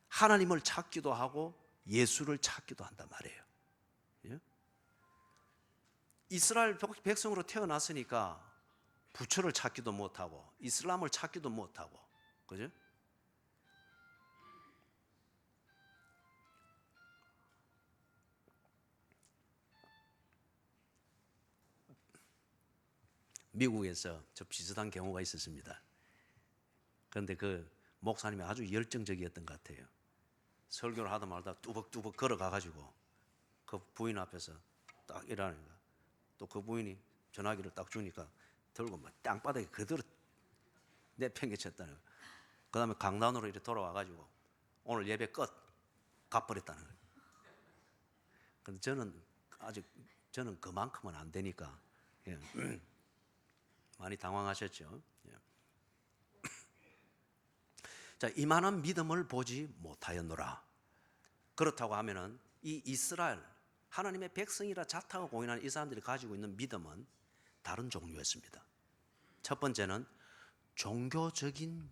하나님을 찾기도 하고 예수를 찾기도 한단 말이에요. 예? 이스라엘 백성으로 태어났으니까 부처를 찾기도 못하고 이슬람을 찾기도 못하고, 그죠? 미국에서 저 비슷한 경우가 있었습니다. 그런데 그 목사님이 아주 열정적이었던 것 같아요. 설교를 하다 말다 뚜벅뚜벅 걸어가가지고 그 부인 앞에서 딱 일하니까 또 그 부인이 전화기를 딱 주니까 들고 막 땅바닥에 그대로 내팽개쳤다는 거예요. 그 다음에 강단으로 이렇게 돌아와가지고 오늘 예배 끝 가버렸다는 거예요. 근데 저는 그만큼은 안 되니까 많이 당황하셨죠. 자, 이만한 믿음을 보지 못하였노라. 그렇다고 하면은 이 이스라엘 하나님의 백성이라 자타가 공인하는 이 사람들이 가지고 있는 믿음은 다른 종류였습니다. 첫 번째는 종교적인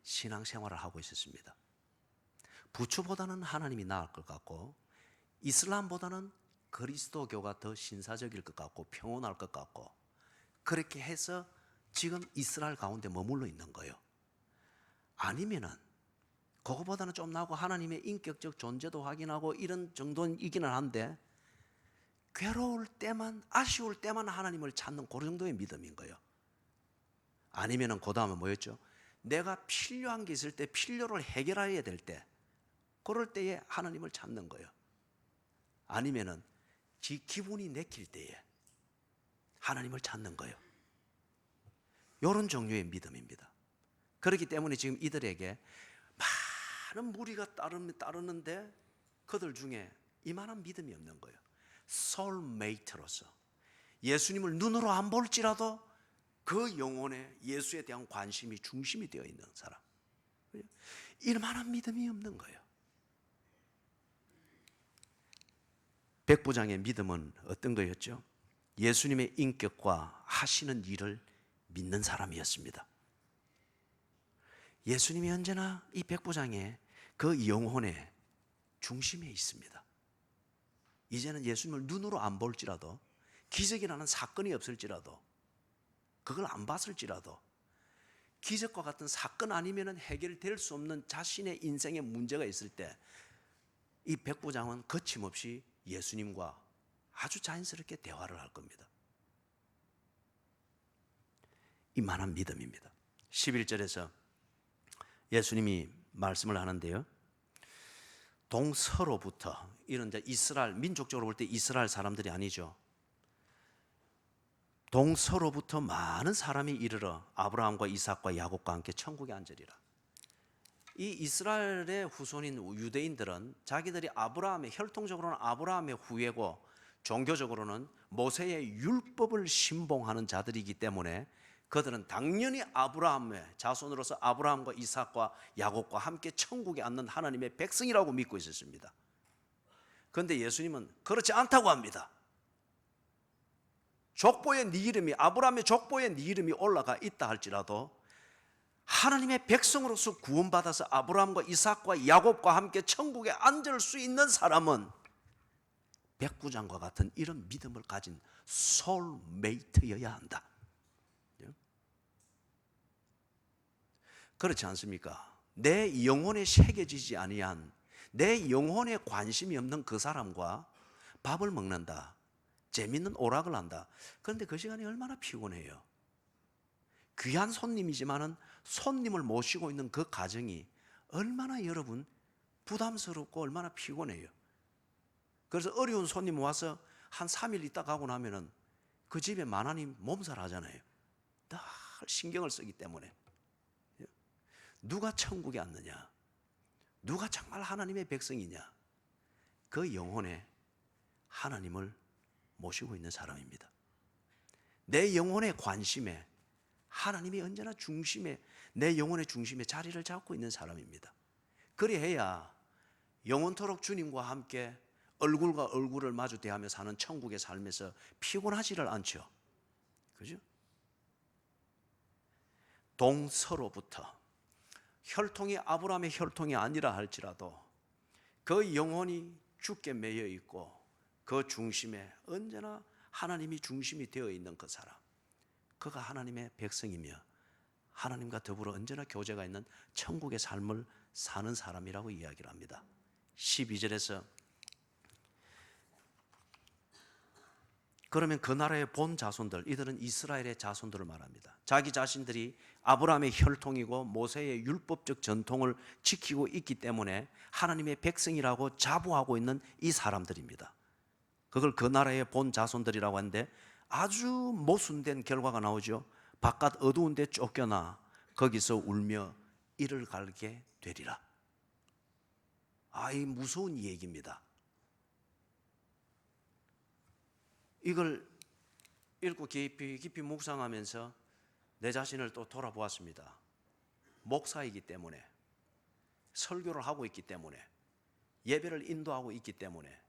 신앙생활을 하고 있었습니다. 부처보다는 하나님이 나을 것 같고 이슬람보다는 그리스도교가 더 신사적일 것 같고 평온할 것 같고, 그렇게 해서 지금 이스라엘 가운데 머물러 있는 거예요. 아니면은 그거보다는 좀 나고 하나님의 인격적 존재도 확인하고 이런 정도이기는 한데 괴로울 때만, 아쉬울 때만 하나님을 찾는 그 정도의 믿음인 거예요. 아니면은 그 다음에 뭐였죠? 내가 필요한 게 있을 때, 필요를 해결해야 될 때, 그럴 때에 하나님을 찾는 거예요. 아니면은 기분이 내킬 때에 하나님을 찾는 거예요. 이런 종류의 믿음입니다. 그렇기 때문에 지금 이들에게 많은 무리가 따르는데 그들 중에 이만한 믿음이 없는 거예요. 소울메이트로서 예수님을 눈으로 안 볼지라도 그 영혼에 예수에 대한 관심이 중심이 되어 있는 사람, 이만한 믿음이 없는 거예요. 백부장의 믿음은 어떤 거였죠? 예수님의 인격과 하시는 일을 믿는 사람이었습니다. 예수님이 언제나 이 백부장의 그 영혼의 중심에 있습니다. 이제는 예수님을 눈으로 안 볼지라도, 기적이라는 사건이 없을지라도, 그걸 안 봤을지라도, 기적과 같은 사건 아니면 해결될 수 없는 자신의 인생에 문제가 있을 때 이 백부장은 거침없이 예수님과 아주 자연스럽게 대화를 할 겁니다. 이만한 믿음입니다. 11절에서 예수님이 말씀을 하는데요, 동서로부터, 이런 이제 이스라엘, 민족적으로 볼 때 이스라엘 사람들이 아니죠. 동서로부터 많은 사람이 이르러 아브라함과 이삭과 야곱과 함께 천국에 앉으리라. 이 이스라엘의 후손인 유대인들은 자기들이 아브라함의, 혈통적으로는 아브라함의 후예고 종교적으로는 모세의 율법을 신봉하는 자들이기 때문에 그들은 당연히 아브라함의 자손으로서 아브라함과 이삭과 야곱과 함께 천국에 앉는 하나님의 백성이라고 믿고 있었습니다. 그런데 예수님은 그렇지 않다고 합니다. 족보에 네 이름이, 아브라함의 족보에 네 이름이 올라가 있다 할지라도 하나님의 백성으로서 구원받아서 아브라함과 이삭과 야곱과 함께 천국에 앉을 수 있는 사람은 백부장과 같은 이런 믿음을 가진 소울메이트여야 한다. 그렇지 않습니까? 내 영혼에 새겨지지 아니한, 내 영혼에 관심이 없는 그 사람과 밥을 먹는다, 재밌는 오락을 한다. 그런데 그 시간이 얼마나 피곤해요. 귀한 손님이지만은 손님을 모시고 있는 그 가정이 얼마나 여러분 부담스럽고 얼마나 피곤해요. 그래서 어려운 손님 와서 한 3일 있다 가고 나면은 그 집에 만하님 몸살 하잖아요. 늘 신경을 쓰기 때문에. 누가 천국에 앉느냐? 누가 정말 하나님의 백성이냐? 그 영혼에 하나님을 모시고 있는 사람입니다. 내 영혼의 관심에 하나님이 언제나 중심에, 내 영혼의 중심에 자리를 잡고 있는 사람입니다. 그래야 영원토록 주님과 함께 얼굴과 얼굴을 마주 대하며 사는 천국의 삶에서 피곤하지를 않죠. 그죠? 동서로부터 혈통이 아브라함의 혈통이 아니라 할지라도 그 영혼이 주께 매여 있고 그 중심에 언제나 하나님이 중심이 되어 있는 그 사람, 그가 하나님의 백성이며 하나님과 더불어 언제나 교제가 있는 천국의 삶을 사는 사람이라고 이야기를 합니다. 12절에서 그러면 그 나라의 본 자손들, 이들은 이스라엘의 자손들을 말합니다. 자기 자신들이 아브라함의 혈통이고 모세의 율법적 전통을 지키고 있기 때문에 하나님의 백성이라고 자부하고 있는 이 사람들입니다. 그걸 그 나라의 본 자손들이라고 하는데 아주 모순된 결과가 나오죠. 바깥 어두운 데 쫓겨나 거기서 울며 이를 갈게 되리라. 이 무서운 얘기입니다. 이걸 읽고 깊이 묵상하면서 내 자신을 또 돌아보았습니다. 목사이기 때문에, 설교를 하고 있기 때문에, 예배를 인도하고 있기 때문에,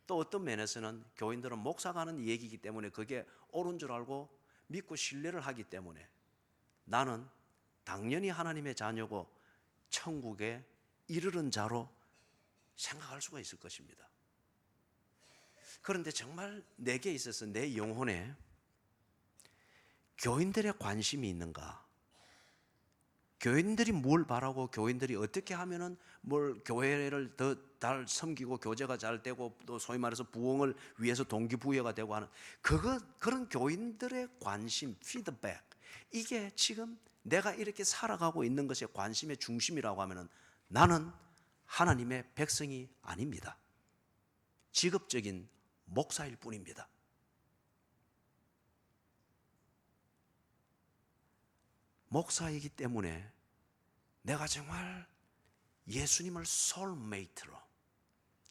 또 어떤 면에서는 교인들은 목사가 하는 얘기이기 때문에 그게 옳은 줄 알고 믿고 신뢰를 하기 때문에 나는 당연히 하나님의 자녀고 천국에 이르는 자로 생각할 수가 있을 것입니다. 그런데 정말 내게 있어서 내 영혼에 교인들의 관심이 있는가? 교인들이 뭘 바라고 교인들이 어떻게 하면은 뭘 교회를 더 잘 섬기고 교제가 잘 되고 또 소위 말해서 부흥을 위해서 동기부여가 되고 하는 그런 교인들의 관심, 피드백, 이게 지금 내가 이렇게 살아가고 있는 것의 관심의 중심이라고 하면은 나는 하나님의 백성이 아닙니다. 직업적인 목사일 뿐입니다. 목사이기 때문에 내가 정말 예수님을 소울메이트로,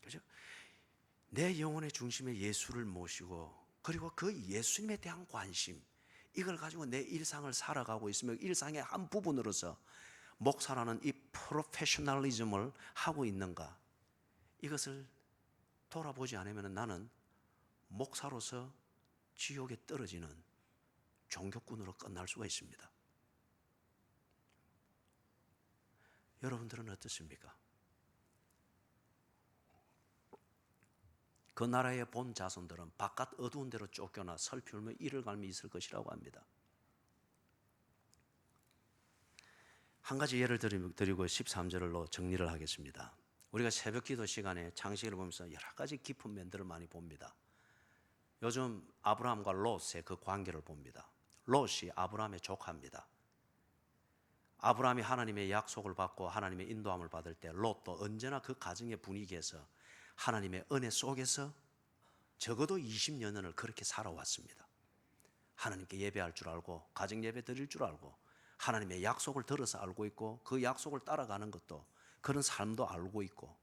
그죠? 내 영혼의 중심에 예수를 모시고 그리고 그 예수님에 대한 관심, 이걸 가지고 내 일상을 살아가고 있으며 일상의 한 부분으로서 목사라는 이 프로페셔널리즘을 하고 있는가, 이것을 돌아보지 않으면 나는 목사로서 지옥에 떨어지는 종교꾼으로 끝날 수가 있습니다. 여러분들은 어떻습니까? 그 나라의 본 자손들은 바깥 어두운 데로 쫓겨나 슬피 울며 이를 갈며 있을 것이라고 합니다. 한 가지 예를 드리고 13절로 정리를 하겠습니다. 우리가 새벽 기도 시간에 창세기를 보면서 여러 가지 깊은 면들을 많이 봅니다. 요즘 아브라함과 롯의 그 관계를 봅니다. 롯이 아브라함의 조카입니다. 아브라함이 하나님의 약속을 받고 하나님의 인도함을 받을 때 롯도 언제나 그 가정의 분위기에서 하나님의 은혜 속에서 적어도 20여 년을 그렇게 살아왔습니다. 하나님께 예배할 줄 알고 가정 예배 드릴 줄 알고 하나님의 약속을 들어서 알고 있고 그 약속을 따라가는 것도 그런 삶도 알고 있고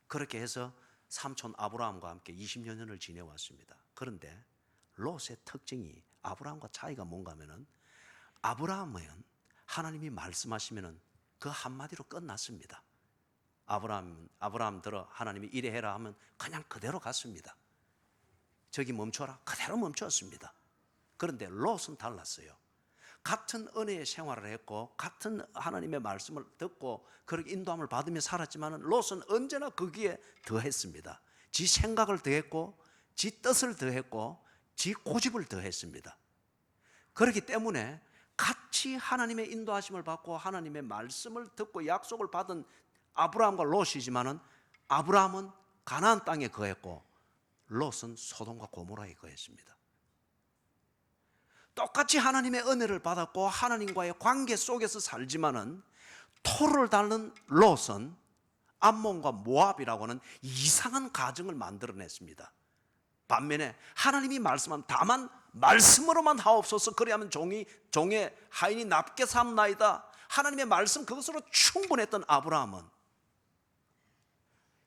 그렇게 해서 삼촌 아브라함과 함께 20여 년을 지내왔습니다. 그런데 롯의 특징이 아브라함과 차이가 뭔가 하면은 아브라함은 하나님이 말씀하시면은 그 한마디로 끝났습니다. 아브라함 들어 하나님이 이래 해라 하면 그냥 그대로 갔습니다. 저기 멈춰라 그대로 멈췄습니다. 그런데 롯은 달랐어요. 같은 은혜의 생활을 했고 같은 하나님의 말씀을 듣고 그렇게 인도함을 받으며 살았지만 롯은 언제나 거기에 더했습니다. 지 생각을 더했고 지 뜻을 더했고 지 고집을 더했습니다. 그렇기 때문에 같이 하나님의 인도하심을 받고 하나님의 말씀을 듣고 약속을 받은 아브라함과 롯이지만은 아브라함은 가나안 땅에 거했고 롯은 소돔과 고모라에 거했습니다. 똑같이 하나님의 은혜를 받았고 하나님과의 관계 속에서 살지만은 토를 닳는 롯은 암몬과 모압이라고 하는 이상한 가정을 만들어냈습니다. 반면에 하나님이 말씀한 다만 말씀으로만 하옵소서 그리하면 종의 하인이 납게 삼나이다. 하나님의 말씀 그것으로 충분했던 아브라함은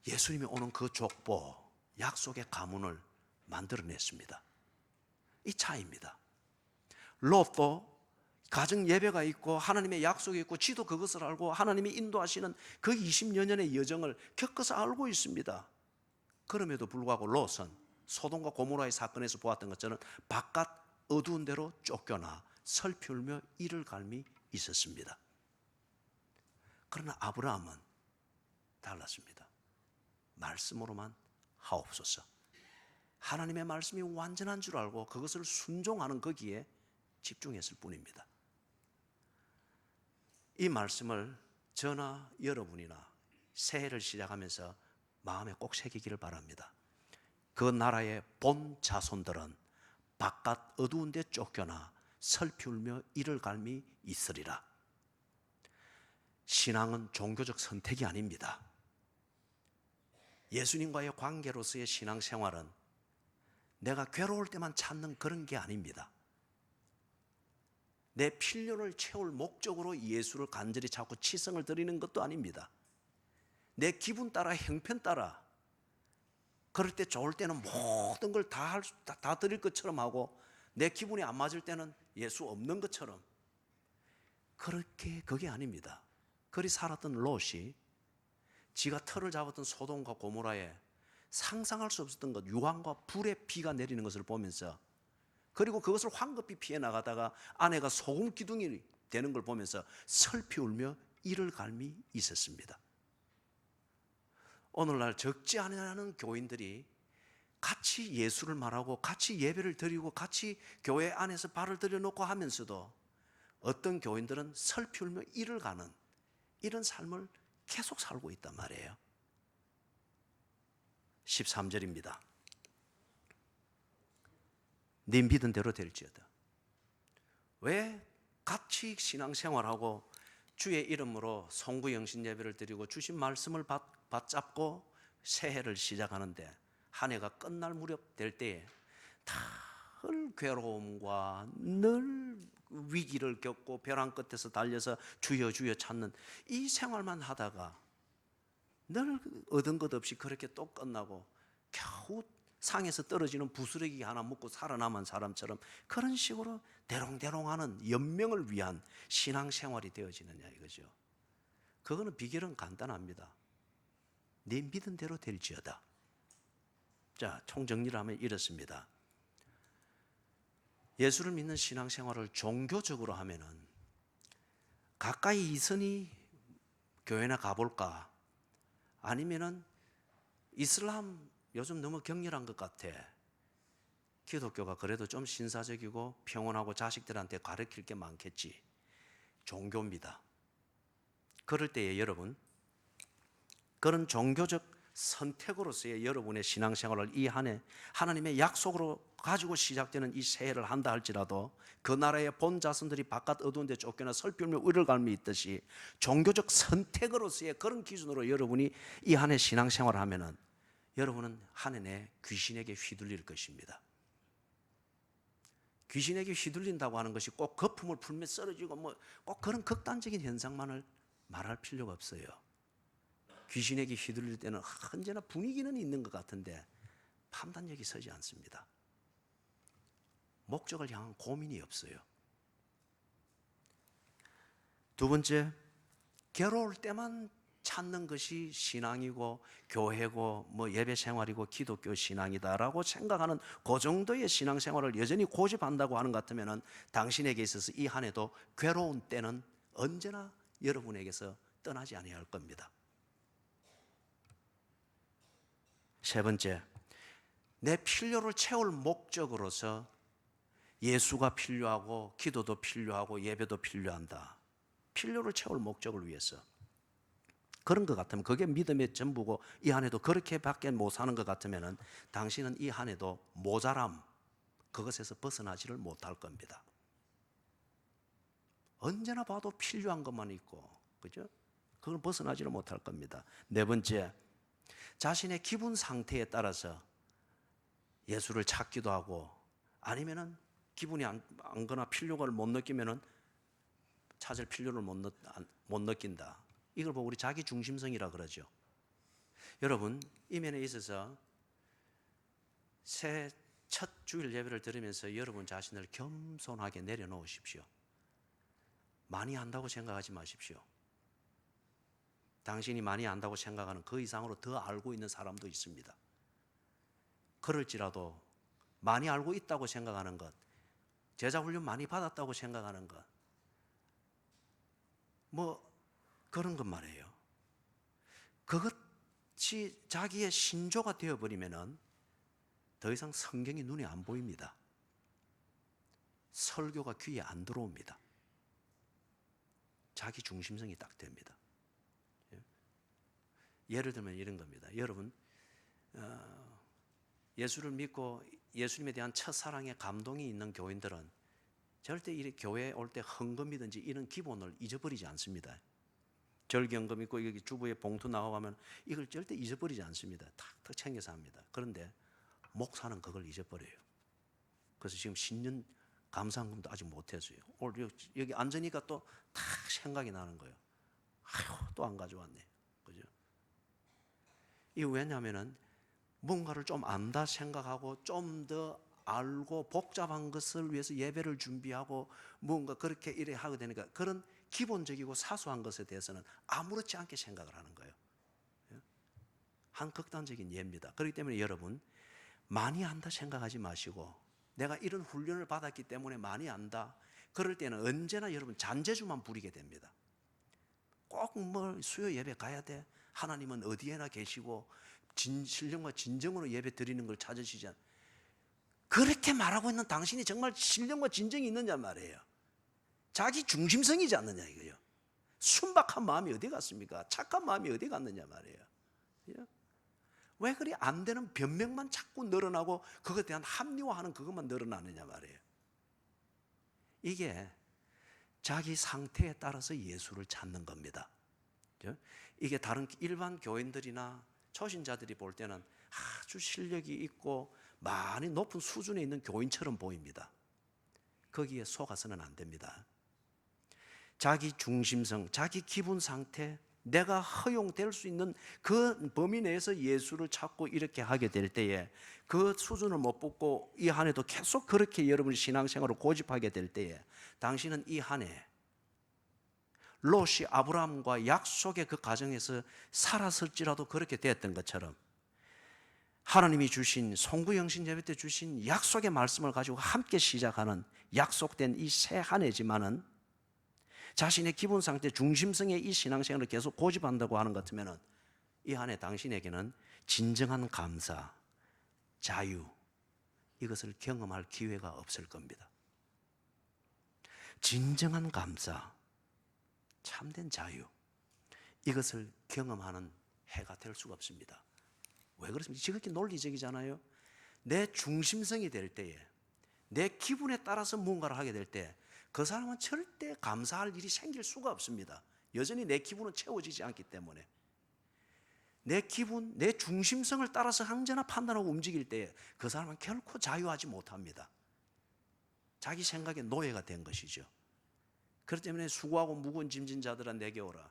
예수님이 오는 그 족보 약속의 가문을 만들어냈습니다. 이 차이입니다. 롯도 가정 예배가 있고 하나님의 약속이 있고 지도 그것을 알고 하나님이 인도하시는 그 20여 년의 여정을 겪어서 알고 있습니다. 그럼에도 불구하고 롯은 소돔과 고모라의 사건에서 보았던 것처럼 바깥 어두운 데로 쫓겨나 슬피 울며 이를 갈미 있었습니다. 그러나 아브라함은 달랐습니다. 말씀으로만 하옵소서. 하나님의 말씀이 완전한 줄 알고 그것을 순종하는 거기에 집중했을 뿐입니다. 이 말씀을 저나 여러분이나 새해를 시작하면서 마음에 꼭 새기기를 바랍니다. 그 나라의 본 자손들은 바깥 어두운 데 쫓겨나 슬피 울며 이를 갈미 있으리라. 신앙은 종교적 선택이 아닙니다. 예수님과의 관계로서의 신앙생활은 내가 괴로울 때만 찾는 그런 게 아닙니다. 내 필요를 채울 목적으로 예수를 간절히 찾고 치성을 드리는 것도 아닙니다. 내 기분 따라 형편 따라 그럴 때 좋을 때는 모든 걸 다 드릴 것처럼 하고 내 기분이 안 맞을 때는 예수 없는 것처럼 그게 아닙니다. 그리 살았던 롯이 지가 터를 잡았던 소돔과 고모라에 상상할 수 없었던 것 유황과 불의 비가 내리는 것을 보면서 그리고 그것을 황급히 피해 나가다가 아내가 소금 기둥이 되는 걸 보면서 슬피 울며 이를 갈미 있었습니다. 오늘날 적지 않은 교인들이 같이 예수를 말하고 같이 예배를 드리고 같이 교회 안에서 발을 들여놓고 하면서도 어떤 교인들은 슬피 울며 이를 가는 이런 삶을 계속 살고 있단 말이에요. 13절입니다. 네 믿은 대로 될지어다. 왜 같이 신앙생활하고 주의 이름으로 성구영신 예배를 드리고 주신 말씀을 받잡고 새해를 시작하는데 한 해가 끝날 무렵 될 때에 늘 괴로움과 늘 위기를 겪고 벼랑 끝에서 달려서 주여 주여 찾는 이 생활만 하다가 늘 얻은 것 없이 그렇게 또 끝나고 겨우 상에서 떨어지는 부스러기 하나 먹고 살아남은 사람처럼 그런 식으로 대롱대롱하는 연명을 위한 신앙생활이 되어지느냐 이거죠. 그거는 비결은 간단합니다. 네 믿은 대로 될지어다. 자, 총정리를 하면 이렇습니다. 예수를 믿는 신앙생활을 종교적으로 하면은 가까이 있으니 교회나 가볼까? 아니면은 이슬람 요즘 너무 격렬한 것 같아. 기독교가 그래도 좀 신사적이고 평온하고 자식들한테 가르칠 게 많겠지. 종교입니다. 그럴 때에 여러분, 그런 종교적 선택으로서의 여러분의 신앙생활을 이 한 해 하나님의 약속으로 가지고 시작되는 이 새해를 한다 할지라도 그 나라의 본 자손들이 바깥 어두운 데 쫓겨나 슬피 울며 의를 갈미 있듯이 종교적 선택으로서의 그런 기준으로 여러분이 이 한 해 신앙생활을 하면은 여러분은 한 해 내 귀신에게 휘둘릴 것입니다. 귀신에게 휘둘린다고 하는 것이 꼭 거품을 풀며 쓰러지고 뭐 꼭 그런 극단적인 현상만을 말할 필요가 없어요. 귀신에게 휘둘릴 때는 언제나 분위기는 있는 것 같은데 판단력이 서지 않습니다. 목적을 향한 고민이 없어요. 두 번째, 괴로울 때만 찾는 것이 신앙이고 교회고 뭐 예배 생활이고 기독교 신앙이다라고 생각하는 그 정도의 신앙생활을 여전히 고집한다고 하는 것 같으면 당신에게 있어서 이 한 해도 괴로운 때는 언제나 여러분에게서 떠나지 아니할 겁니다. 세 번째, 내 필요를 채울 목적으로서 예수가 필요하고 기도도 필요하고 예배도 필요한다. 필요를 채울 목적을 위해서. 그런 것 같으면 그게 믿음의 전부고 이 한 해도 그렇게밖에 못 사는 것 같으면 당신은 이 한 해도 모자람, 그것에서 벗어나지를 못할 겁니다. 언제나 봐도 필요한 것만 있고, 그죠? 그걸 벗어나지를 못할 겁니다. 네 번째, 자신의 기분 상태에 따라서 예수를 찾기도 하고 아니면은 기분이 안 거나 필요를 못 느끼면은 찾을 필요를 못 느낀다. 이걸 보고 우리 자기 중심성이라 그러죠. 여러분, 이 면에 있어서 새 첫 주일 예배를 들으면서 여러분 자신을 겸손하게 내려놓으십시오. 많이 안다고 생각하지 마십시오. 당신이 많이 안다고 생각하는 그 이상으로 더 알고 있는 사람도 있습니다. 그럴지라도 많이 알고 있다고 생각하는 것, 제자훈련 많이 받았다고 생각하는 것, 뭐 그런 것 말이에요. 그것이 자기의 신조가 되어버리면은 더 이상 성경이 눈에 안 보입니다. 설교가 귀에 안 들어옵니다. 자기 중심성이 딱 됩니다. 예를 들면 이런 겁니다. 여러분, 예수를 믿고 예수님에 대한 첫사랑의 감동이 있는 교인들은 절대 이 교회에 올 때 헌금이든지 이런 기본을 잊어버리지 않습니다. 절기헌금 있고 여기 주부에 봉투 나가면 이걸 절대 잊어버리지 않습니다. 탁탁 챙겨서 합니다. 그런데 목사는 그걸 잊어버려요. 그래서 지금 신년 감사헌금도 아직 못했어요. 오늘 여기 앉으니까 또 탁 생각이 나는 거예요. 아휴, 또 안 가져왔네. 그죠? 이게 왜냐하면은 뭔가를 좀 안다 생각하고 좀 더 알고 복잡한 것을 위해서 예배를 준비하고 뭔가 그렇게 이래 하게 되니까 그런 기본적이고 사소한 것에 대해서는 아무렇지 않게 생각을 하는 거예요. 한 극단적인 예입니다. 그렇기 때문에 여러분, 많이 안다 생각하지 마시고 내가 이런 훈련을 받았기 때문에 많이 안다. 그럴 때는 언제나 여러분 잔재주만 부리게 됩니다. 꼭 뭐 수요 예배 가야 돼. 하나님은 어디에나 계시고 신령과 진정으로 예배 드리는 걸 찾으시지 않. 그렇게 말하고 있는 당신이 정말 신령과 진정이 있느냐 말이에요. 자기 중심성이지 않느냐 이거요. 순박한 마음이 어디 갔습니까? 착한 마음이 어디 갔느냐 말이에요. 왜 그리 안 되는 변명만 자꾸 늘어나고 그것에 대한 합리화하는 그것만 늘어나느냐 말이에요. 이게 자기 상태에 따라서 예수를 찾는 겁니다. 이게 다른 일반 교인들이나 초신자들이 볼 때는 아주 실력이 있고 많이 높은 수준에 있는 교인처럼 보입니다. 거기에 속아서는 안 됩니다. 자기 중심성, 자기 기분 상태, 내가 허용될 수 있는 그 범위 내에서 예수를 찾고 이렇게 하게 될 때에 그 수준을 못 붙고 이 한 해도 계속 그렇게 여러분이 신앙생활을 고집하게 될 때에 당신은 이 한 해 롯이 아브라함과 약속의 그 가정에서 살았을지라도 그렇게 되었던 것처럼 하나님이 주신 송구영신 예배 때 주신 약속의 말씀을 가지고 함께 시작하는 약속된 이 새 한 해지만은 자신의 기분 상태, 중심성의 이 신앙생활을 계속 고집한다고 하는 것 같으면 이 한 해 당신에게는 진정한 감사, 자유 이것을 경험할 기회가 없을 겁니다. 진정한 감사, 참된 자유 이것을 경험하는 해가 될 수가 없습니다. 왜 그렇습니까? 지극히 논리적이잖아요. 내 중심성이 될 때에 내 기분에 따라서 무언가를 하게 될 때 그 사람은 절대 감사할 일이 생길 수가 없습니다. 여전히 내 기분은 채워지지 않기 때문에 내 기분, 내 중심성을 따라서 언제나 판단하고 움직일 때에 그 사람은 결코 자유하지 못합니다. 자기 생각의 노예가 된 것이죠. 그렇기 때문에 수고하고 무거운 짐진 자들아 내게 오라.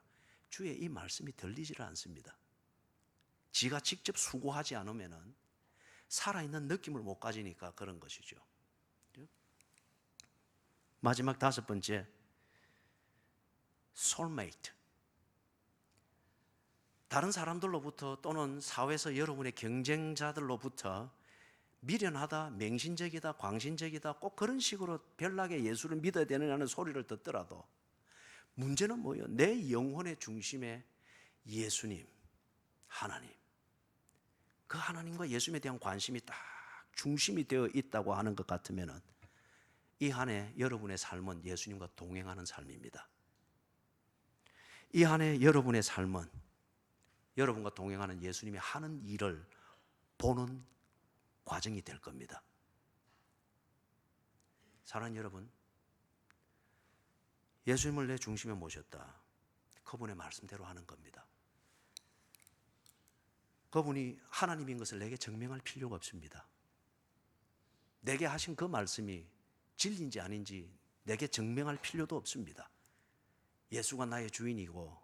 주의 이 말씀이 들리지를 않습니다. 지가 직접 수고하지 않으면 살아있는 느낌을 못 가지니까 그런 것이죠. 마지막 다섯 번째, soulmate. 다른 사람들로부터 또는 사회에서 여러분의 경쟁자들로부터 미련하다, 맹신적이다, 광신적이다, 꼭 그런 식으로 별나게 예수를 믿어야 되느냐는 소리를 듣더라도 문제는 뭐예요? 내 영혼의 중심에 예수님, 하나님, 그 하나님과 예수님에 대한 관심이 딱 중심이 되어 있다고 하는 것 같으면 이 한 해 여러분의 삶은 예수님과 동행하는 삶입니다. 이 한 해 여러분의 삶은 여러분과 동행하는 예수님이 하는 일을 보는 과정이 될 겁니다. 사랑하는 여러분, 예수님을 내 중심에 모셨다. 그분의 말씀대로 하는 겁니다. 그분이 하나님인 것을 내게 증명할 필요가 없습니다. 내게 하신 그 말씀이 진리인지 아닌지 내게 증명할 필요도 없습니다. 예수가 나의 주인이고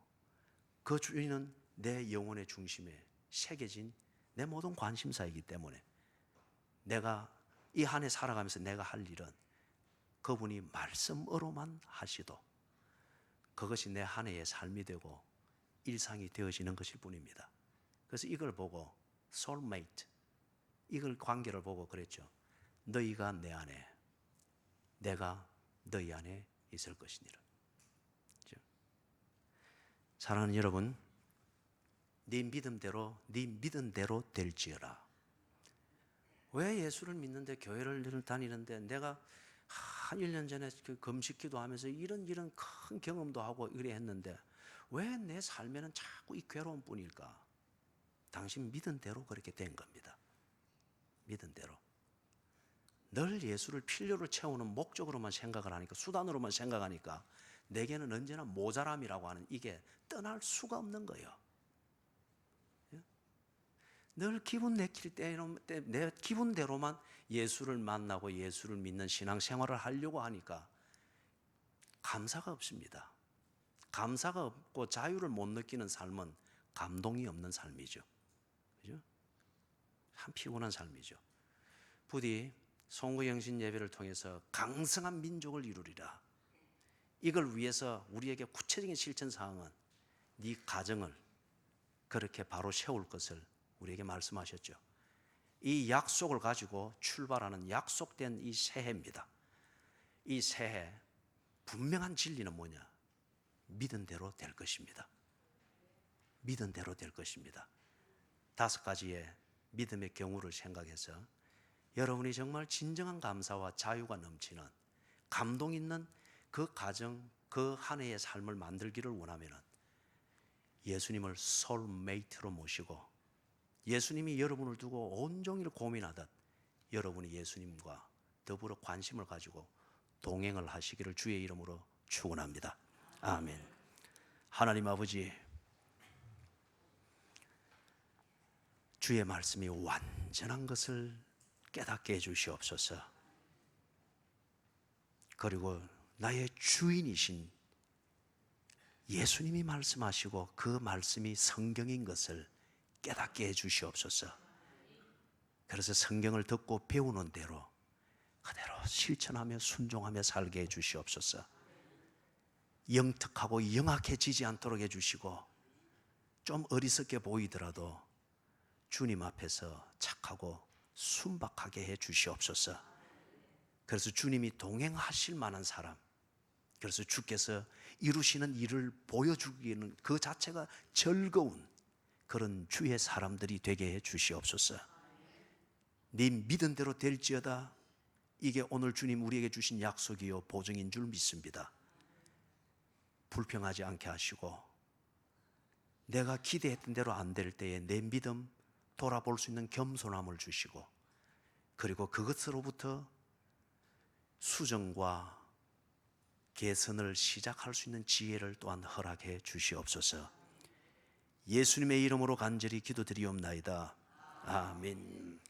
그 주인은 내 영혼의 중심에 새겨진 내 모든 관심사이기 때문에 내가 이 한 해 살아가면서 내가 할 일은 그분이 말씀으로만 하시도 그것이 내 한 해의 삶이 되고 일상이 되어지는 것일 뿐입니다. 그래서 이걸 보고 soulmate, 이걸 관계를 보고 그랬죠. 너희가 내 안에, 내가 너희 안에 있을 것이니라. 그렇죠? 사랑하는 여러분, 네 믿음대로 될지어라. 왜 예수를 믿는데 교회를 다니는데 내가 한 1년 전에 그 금식기도 하면서 이런 큰 경험도 하고 이래 했는데 왜 내 삶에는 자꾸 이 괴로운 뿐일까? 당신 믿은 대로 그렇게 된 겁니다. 믿은 대로. 늘 예수를 필요로 채우는 목적으로만 생각을 하니까, 수단으로만 생각하니까 내게는 언제나 모자람이라고 하는 이게 떠날 수가 없는 거예요. 늘 기분 내킬 때 내 기분대로만 예수를 만나고 예수를 믿는 신앙생활을 하려고 하니까 감사가 없습니다. 감사가 없고 자유를 못 느끼는 삶은 감동이 없는 삶이죠. 그죠? 참 피곤한 삶이죠. 부디 송구영신 예배를 통해서 강성한 민족을 이루리라. 이걸 위해서 우리에게 구체적인 실천 사항은 네 가정을 그렇게 바로 세울 것을 우리에게 말씀하셨죠. 이 약속을 가지고 출발하는 약속된 이 새해입니다. 이 새해 분명한 진리는 뭐냐? 믿은 대로 될 것입니다. 믿은 대로 될 것입니다. 5가지의 믿음의 경우를 생각해서 여러분이 정말 진정한 감사와 자유가 넘치는 감동 있는 그 가정, 그 한 해의 삶을 만들기를 원하면 예수님을 소울메이트로 모시고 예수님이 여러분을 두고 온종일 고민하듯 여러분이 예수님과 더불어 관심을 가지고 동행을 하시기를 주의 이름으로 축원합니다. 아멘. 하나님 아버지, 주의 말씀이 완전한 것을 깨닫게 해주시옵소서. 그리고 나의 주인이신 예수님이 말씀하시고 그 말씀이 성경인 것을 깨닫게 해주시옵소서. 그래서 성경을 듣고 배우는 대로 그대로 실천하며 순종하며 살게 해주시옵소서. 영특하고 영악해지지 않도록 해주시고 좀 어리석게 보이더라도 주님 앞에서 착하고 순박하게 해주시옵소서. 그래서 주님이 동행하실 만한 사람, 그래서 주께서 이루시는 일을 보여주기는 그 자체가 즐거운 그런 주의 사람들이 되게 해 주시옵소서. 네 믿은 대로 될지어다. 이게 오늘 주님 우리에게 주신 약속이요 보증인 줄 믿습니다. 불평하지 않게 하시고 내가 기대했던 대로 안 될 때에 내 믿음 돌아볼 수 있는 겸손함을 주시고 그리고 그것으로부터 수정과 개선을 시작할 수 있는 지혜를 또한 허락해 주시옵소서. 예수님의 이름으로 간절히 기도드리옵나이다. 아멘.